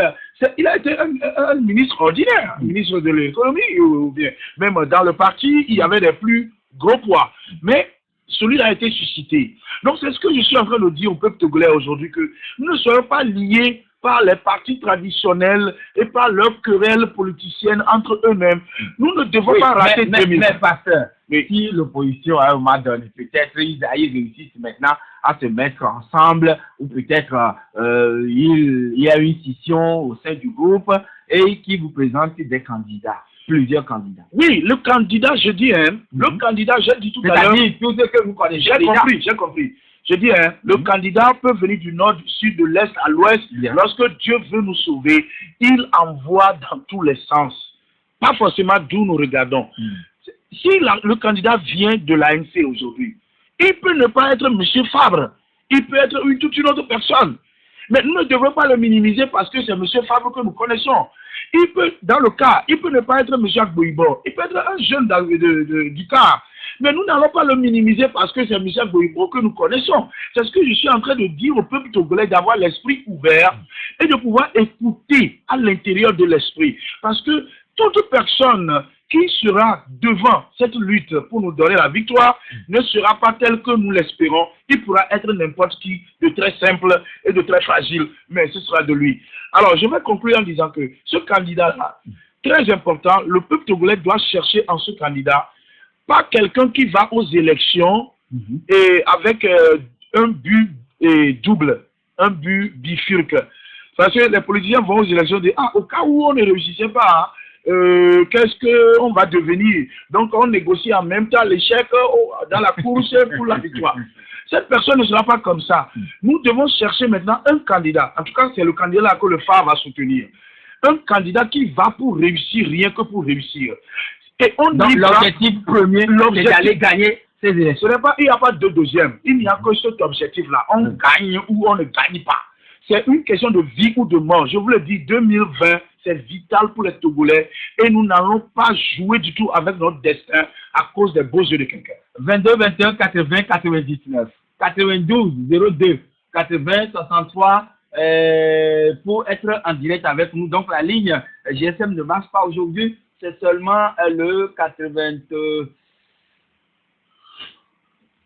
il a été un ministre ordinaire, un ministre de l'économie, ou bien même dans le parti, il y avait des plus gros poids. Mais celui-là a été suscité. Donc, c'est ce que je suis en train de dire au peuple togolais aujourd'hui, que nous ne soyons pas liés par les partis traditionnels et par leurs querelles politiciennes entre eux-mêmes. Nous ne devons pas rater 2000. Mais pasteur, si l'opposition à un moment donné, peut-être ils réussissent maintenant à se mettre ensemble, ou peut-être il y a une scission au sein du groupe et qui vous présente des candidats. Plusieurs candidats. Oui, le candidat, je dis, le candidat, j'ai dit tout à l'heure. C'est-à-dire tout ce que vous connaissez. J'ai compris. Je dis, le candidat peut venir du nord, du sud, de l'est à l'ouest. Lorsque Dieu veut nous sauver, il envoie dans tous les sens. Pas forcément d'où nous regardons. Si le candidat vient de l'ANC aujourd'hui, il peut ne pas être M. Fabre. Il peut être toute une autre personne. Mais nous ne devons pas le minimiser parce que c'est M. Fabre que nous connaissons. Il peut, dans le cas, il peut ne pas être M. Agboibo. Il peut être un jeune du car. Mais nous n'allons pas le minimiser parce que c'est M. Agboibo que nous connaissons. C'est ce que je suis en train de dire au peuple togolais, d'avoir l'esprit ouvert et de pouvoir écouter à l'intérieur de l'esprit. Parce que toute personne qui sera devant cette lutte pour nous donner la victoire ne sera pas telle que nous l'espérons. Il pourra être n'importe qui, de très simple et de très fragile, mais ce sera de lui. Alors, je vais conclure en disant que ce candidat-là, très important, le peuple togolais doit chercher en ce candidat pas quelqu'un qui va aux élections et avec un but double, un but bifurque. Parce que les politiciens vont aux élections et disent, au cas où on ne réussissait pas, qu'est-ce qu'on va devenir? Donc, on négocie en même temps l'échec dans la course pour la victoire. Cette personne ne sera pas comme ça. Nous devons chercher maintenant un candidat. En tout cas, c'est le candidat que le phare va soutenir. Un candidat qui va pour réussir, rien que pour réussir. Et on donc, l'objectif premier, c'est d'aller gagner ces élections. Il n'y a pas de deuxième. Il n'y a que cet objectif-là. On gagne ou on ne gagne pas. C'est une question de vie ou de mort. Je vous le dis, 2020, c'est vital pour les Togolais et nous n'allons pas jouer du tout avec notre destin à cause des beaux yeux de quelqu'un. 22 21 80 99 92 02 80 63 pour être en direct avec nous. Donc la ligne GSM ne marche pas aujourd'hui, c'est seulement le 80.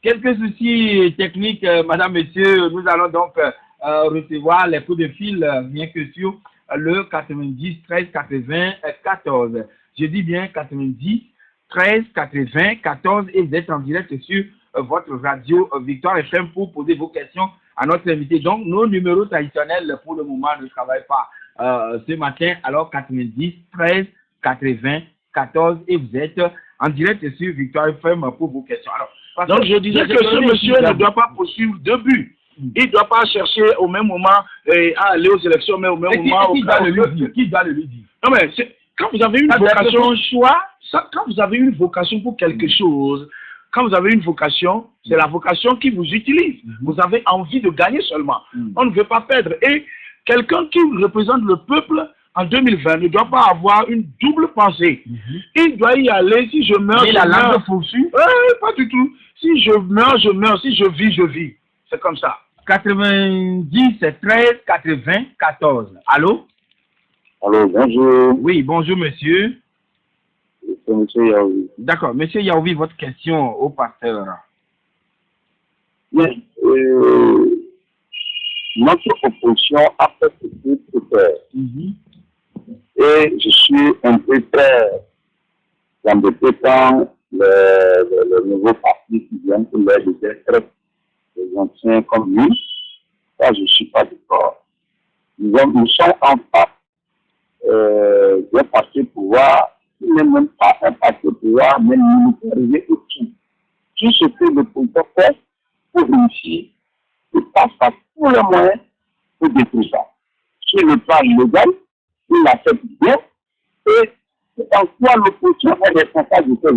Quelques soucis techniques, madame, monsieur, nous allons donc recevoir les coups de fil, bien que sur le 90 13 80 14. Je dis bien 90 13 80 14 et vous êtes en direct sur votre radio Victoire FM pour poser vos questions à notre invité. Donc, nos numéros traditionnels pour le moment ne travaillent pas ce matin. Alors, 90 13 80 14 et vous êtes en direct sur Victoire FM pour vos questions. Alors, donc, je disais que ce monsieur ne doit pas poursuivre deux buts. Il ne doit pas chercher au même moment à aller aux élections, mais au même moment... Qui doit le lui dire? Non, mais quand vous avez une vocation, quand vous avez une vocation pour quelque chose, quand vous avez une vocation, c'est la vocation qui vous utilise. Vous avez envie de gagner seulement. On ne veut pas perdre. Et quelqu'un qui représente le peuple en 2020 ne doit pas avoir une double pensée. Il doit y aller. Si je meurs, je meurs. Pas du tout. Si je meurs, je meurs. Si je vis, je vis. C'est comme ça. 90 13 80 14. Allô? Allô, bonjour. Oui, bonjour monsieur. C'est monsieur Yaouvi. D'accord. Monsieur Yaouvi, votre question au pasteur. Mais, notre opposition a fait ce qu'il faut faire. Et je suis un peu très embêté quand le nouveau parti qui vient pour l'aide d'être les anciens comme lui. Ça, je ne suis pas d'accord. Nous sommes en face d'un parti pouvoir, qui n'est même pas un parti pouvoir, mais militarisé au-dessus. Tout ce que le pouvoir fait pour réussir, il passe par tous les moyens pour détruire ça. Sur le plan légal, il l'a fait bien, et c'est en quoi l'opposition est responsable de ça.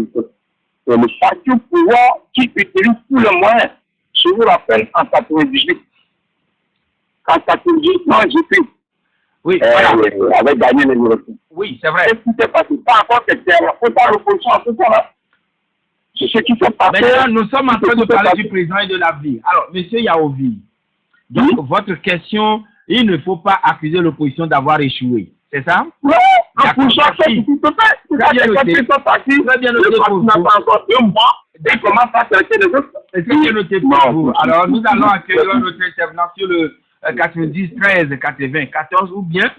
C'est le parti au pouvoir qui utilise tous les moyens. Je vous rappelle en 98. En 98, non, j'ai pris. Oui, voilà. Avait gagné les élections. Oui, c'est vrai. Et ce qui s'est passé, pas encore que c'était la faute à l'opposition à ce temps-là. C'est ce qui s'est passé. Maintenant, nous sommes en train de parler du président et de l'avenir. Alors, monsieur Yaovi, donc votre question, il ne faut pas accuser l'opposition d'avoir échoué. C'est ça? Oui, l'opposition fait ce qu'il peut faire. C'est ça que quand ils sont partis, le parti n'a pas encore 2 mois, et commence à traiter les autres. C'est ce qui est noté pour vous. Alors, nous allons accueillir notre intervenant sur le 90 13 80 14 ou bien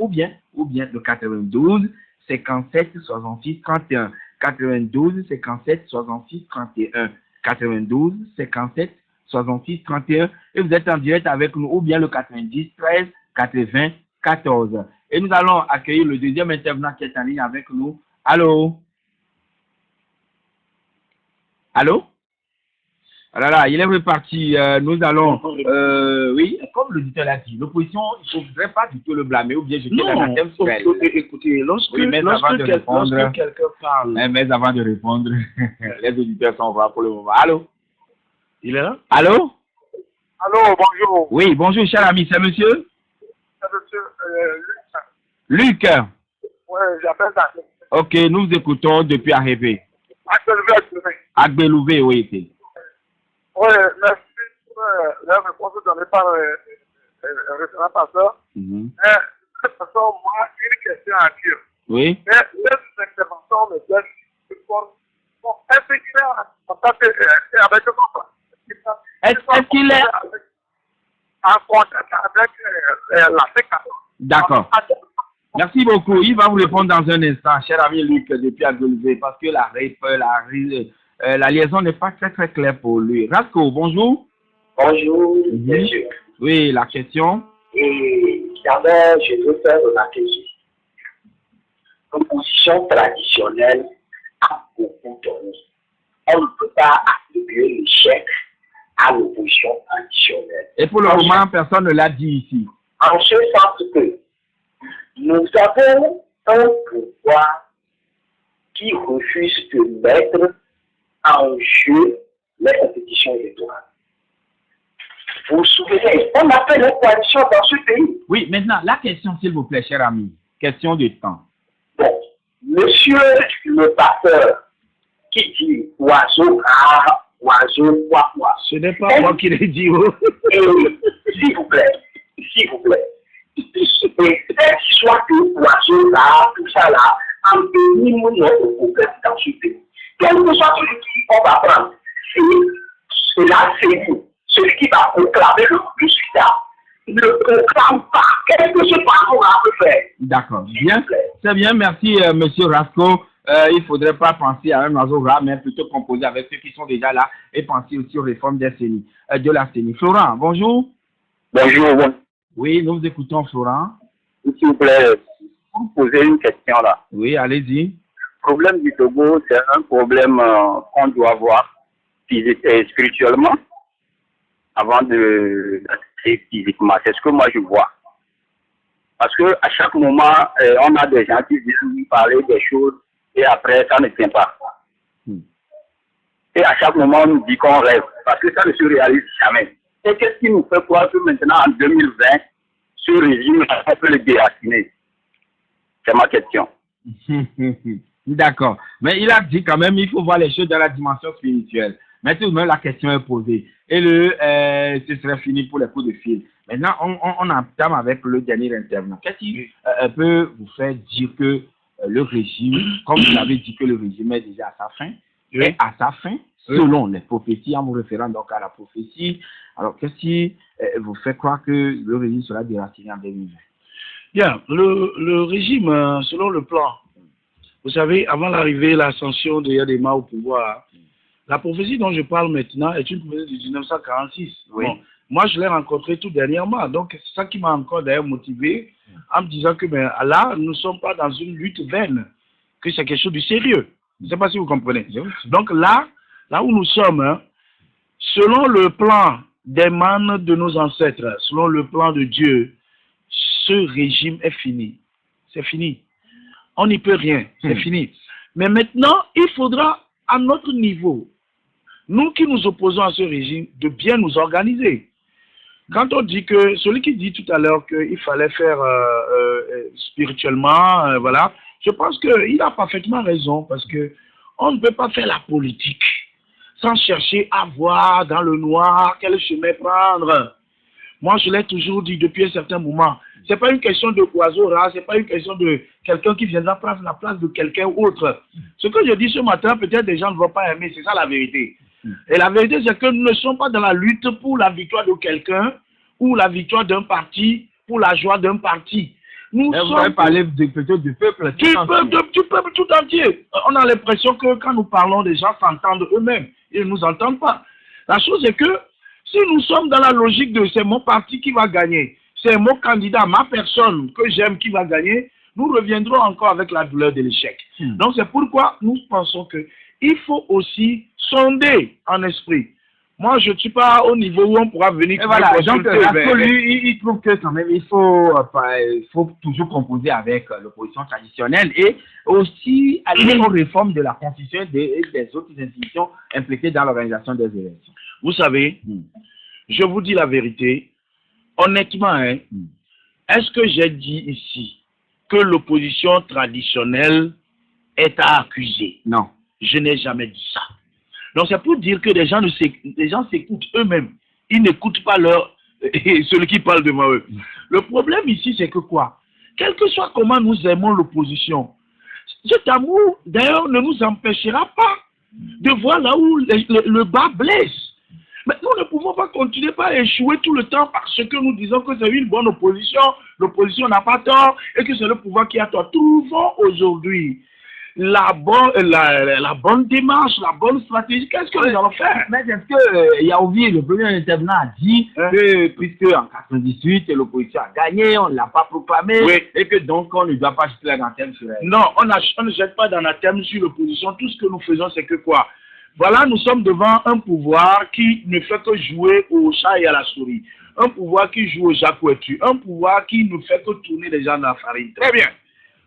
le 92 57 66 31 92 57 66 31 92 57 66 31 et vous êtes en direct avec nous ou bien le 90 13 80 14 et nous allons accueillir le deuxième intervenant qui est en ligne avec nous. Allô? Allô? Alors là, il est reparti. Nous allons, oui, comme l'auditeur l'a dit, l'opposition, il ne faudrait pas du tout le blâmer ou bien jeter l'anathème sur elle. Écoutez, lorsque quelqu'un parle. Mais avant de répondre, les auditeurs sont là pour le moment. Allô? Il est là? Allô? Allô, bonjour. Oui, bonjour, cher ami, c'est monsieur? C'est monsieur Luc. Oui, j'appelle ça. Ok, nous vous écoutons depuis Arrivé. Agbelouvé, oui. Oui, merci pour la réponse donnée par le référent passeur. De toute façon, moi, une question à dire. Oui. Mais cette intervention me donne est-ce qu'il est en contact avec Est-ce qu'il est en contact avec la FECA? D'accord. Merci beaucoup. Il va vous répondre dans un instant, cher ami Luc, depuis Agbelouvé, parce que la liaison n'est pas très claire pour lui. Rasco, bonjour. Bonjour, monsieur. Oui, la question. Et d'abord, je veux faire remarquer ceci. L'opposition traditionnelle a beaucoup tourné. On ne peut pas attribuer l'échec à l'opposition traditionnelle. Et pour le moment, personne ne l'a dit ici. En ce sens que nous avons un pouvoir qui refuse de mettre en jeu les compétitions électorales. Vous vous souvenez, on a fait une coalition dans ce pays. Oui, maintenant, la question, s'il vous plaît, cher ami. Question de temps. Bon, monsieur le passeur qui dit oiseau rare, oiseau quoi. Ce n'est pas moi qui l'ai dit. S'il vous plaît. Et cette histoire de oiseau rare, tout ça là, embellit notre problème dans ce pays. Quel que soit celui qui on va prendre, c'est là, c'est vous. Celui qui va proclamer le résultat ne proclame pas. Qu'est-ce que ce parcours peut faire? D'accord. Bien. C'est bien. Merci, monsieur Rasco. Il ne faudrait pas penser à un oiseau rare, mais plutôt composer avec ceux qui sont déjà là et penser aussi aux réformes de la CENI. Florent, bonjour. Bonjour. Oui, nous vous écoutons, Florent. S'il vous plaît, pour vous poser une question là. Oui, allez-y. Le problème du Togo, c'est un problème qu'on doit voir spirituellement avant d'assister physiquement. C'est ce que moi je vois. Parce que à chaque moment, on a des gens qui viennent nous parler des choses et après, ça ne tient pas. Et à chaque moment, on nous dit qu'on rêve. Parce que ça ne se réalise jamais. Et qu'est-ce qui nous fait croire que maintenant, en 2020, ce régime, on peut le déraciner? C'est ma question. D'accord. Mais il a dit quand même, il faut voir les choses dans la dimension spirituelle. Mais tout de même, la question est posée. Et ce serait fini pour les coups de fil. Maintenant, on entame avec le dernier intervenant. Qu'est-ce qui peut vous faire dire que le régime, comme vous avez dit que le régime est déjà à sa fin, est à sa fin, selon les prophéties, en vous référant donc à la prophétie. Alors, qu'est-ce qui vous fait croire que le régime sera déraciné en 2020? Bien, le régime, selon le plan, vous savez, avant l'arrivée, l'ascension de Yadema au pouvoir, la prophétie dont je parle maintenant est une prophétie de 1946. Oui. Bon, moi, je l'ai rencontré tout dernièrement, donc c'est ça qui m'a encore d'ailleurs motivé en me disant que là, nous ne sommes pas dans une lutte vaine, que c'est quelque chose de sérieux. Je ne sais pas si vous comprenez. Donc là où nous sommes, hein, selon le plan des mânes de nos ancêtres, selon le plan de Dieu, ce régime est fini. C'est fini. On n'y peut rien. C'est fini. Mais maintenant, il faudra, à notre niveau, nous qui nous opposons à ce régime, de bien nous organiser. Quand on dit que, celui qui dit tout à l'heure qu'il fallait faire spirituellement, voilà, je pense qu'il a parfaitement raison, parce que on ne peut pas faire la politique sans chercher à voir dans le noir quel chemin prendre. Moi, je l'ai toujours dit depuis un certain moment. C'est pas une question de oiseau rare, c'est pas une question de quelqu'un qui viendra prendre la place de quelqu'un autre. Ce que je dis ce matin, peut-être des gens ne vont pas aimer, c'est ça la vérité. Et la vérité, c'est que nous ne sommes pas dans la lutte pour la victoire de quelqu'un ou la victoire d'un parti, pour la joie d'un parti. Nous sommes... Vous avez parlé plutôt du peuple tout entier. On a l'impression que quand nous parlons, les gens s'entendent eux-mêmes. Ils ne nous entendent pas. La chose est que si nous sommes dans la logique de c'est mon parti qui va gagner, c'est mon candidat, ma personne que j'aime qui va gagner, nous reviendrons encore avec la douleur de l'échec. Donc c'est pourquoi nous pensons qu'il faut aussi sonder en esprit. Moi, je ne suis pas au niveau où on pourra venir... Et voilà, donc lui, il trouve que quand même, il faut toujours composer avec l'opposition traditionnelle et aussi aller aux réformes de la Constitution et des autres institutions impliquées dans l'organisation des élections. Vous savez, je vous dis la vérité, honnêtement, hein, est-ce que j'ai dit ici que l'opposition traditionnelle est à accuser? Non. Je n'ai jamais dit ça. Donc c'est pour dire que les gens s'écoutent eux-mêmes. Ils n'écoutent pas celui qui parle devant eux. Le problème ici, c'est que quoi? Quel que soit comment nous aimons l'opposition, cet amour, d'ailleurs, ne nous empêchera pas de voir là où le bas blesse. Mais nous ne pouvons pas continuer par échouer tout le temps parce que nous disons que c'est une bonne opposition, l'opposition n'a pas tort et que c'est le pouvoir qui a tort. Trouvons aujourd'hui la bonne démarche, la bonne stratégie. Qu'est-ce que nous allons faire? Mais est-ce que Yaovi, le premier intervenant, a dit que puisque en 98 l'opposition a gagné, on ne l'a pas proclamé et que donc on ne doit pas jeter l'anathème sur elle? Non, on ne jette pas d'anathème sur l'opposition. Tout ce que nous faisons, c'est que quoi? Voilà, nous sommes devant un pouvoir qui ne fait que jouer au chat et à la souris. Un pouvoir qui joue au jacouetu. Un pouvoir qui ne fait que tourner les gens dans la farine. Très bien.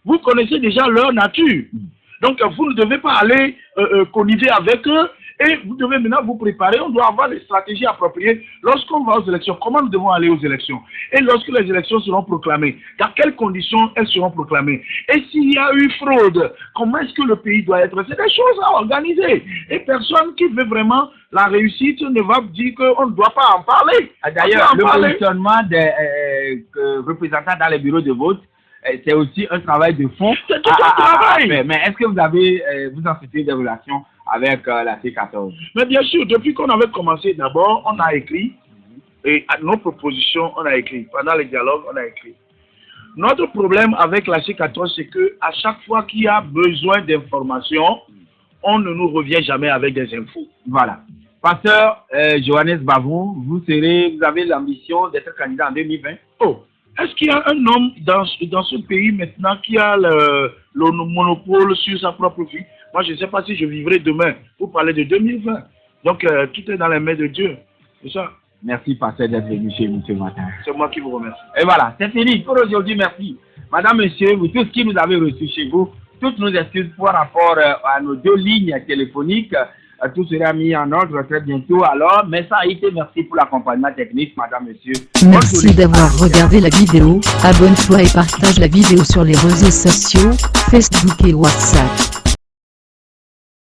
Vous connaissez déjà leur nature. Donc, vous ne devez pas aller conniver avec eux et vous devez maintenant vous préparer. On doit avoir des stratégies appropriées lorsqu'on va aux élections. Comment nous devons aller aux élections? Et lorsque les élections seront proclamées, dans quelles conditions elles seront proclamées? Et s'il y a eu fraude, comment est-ce que le pays doit être? C'est des choses à organiser. Et personne qui veut vraiment la réussite ne va dire qu'on ne doit pas en parler. D'ailleurs, le positionnement des représentants dans les bureaux de vote, c'est aussi un travail de fond. C'est tout un travail. Mais est-ce que vous avez, vous entretenez des relations avec la C14? Mais bien sûr, depuis qu'on avait commencé, d'abord, on a écrit, et à nos propositions, on a écrit. Pendant les dialogues, on a écrit. Notre problème avec la C14, c'est qu'à chaque fois qu'il y a besoin d'informations, on ne nous revient jamais avec des infos. Voilà. Pasteur Johannes Bavou, vous avez l'ambition d'être candidat en 2020? Oh! Est-ce qu'il y a un homme dans ce pays maintenant qui a le monopole sur sa propre vie? Moi, je ne sais pas si je vivrai demain. Vous parlez de 2020. Donc, tout est dans les mains de Dieu. C'est ça. Merci, pasteur, d'être venu chez nous ce matin. C'est moi qui vous remercie. Et voilà, c'est fini pour aujourd'hui. Merci. Madame, monsieur, vous tous qui nous avez reçus chez vous, toutes nos excuses par rapport à nos 2 lignes téléphoniques. Tout sera mis en ordre très bientôt. Alors, mais ça a été, merci pour l'accompagnement technique, madame, monsieur. Merci d'avoir regardé la vidéo. Abonne-toi et partage la vidéo sur les réseaux sociaux, Facebook et WhatsApp.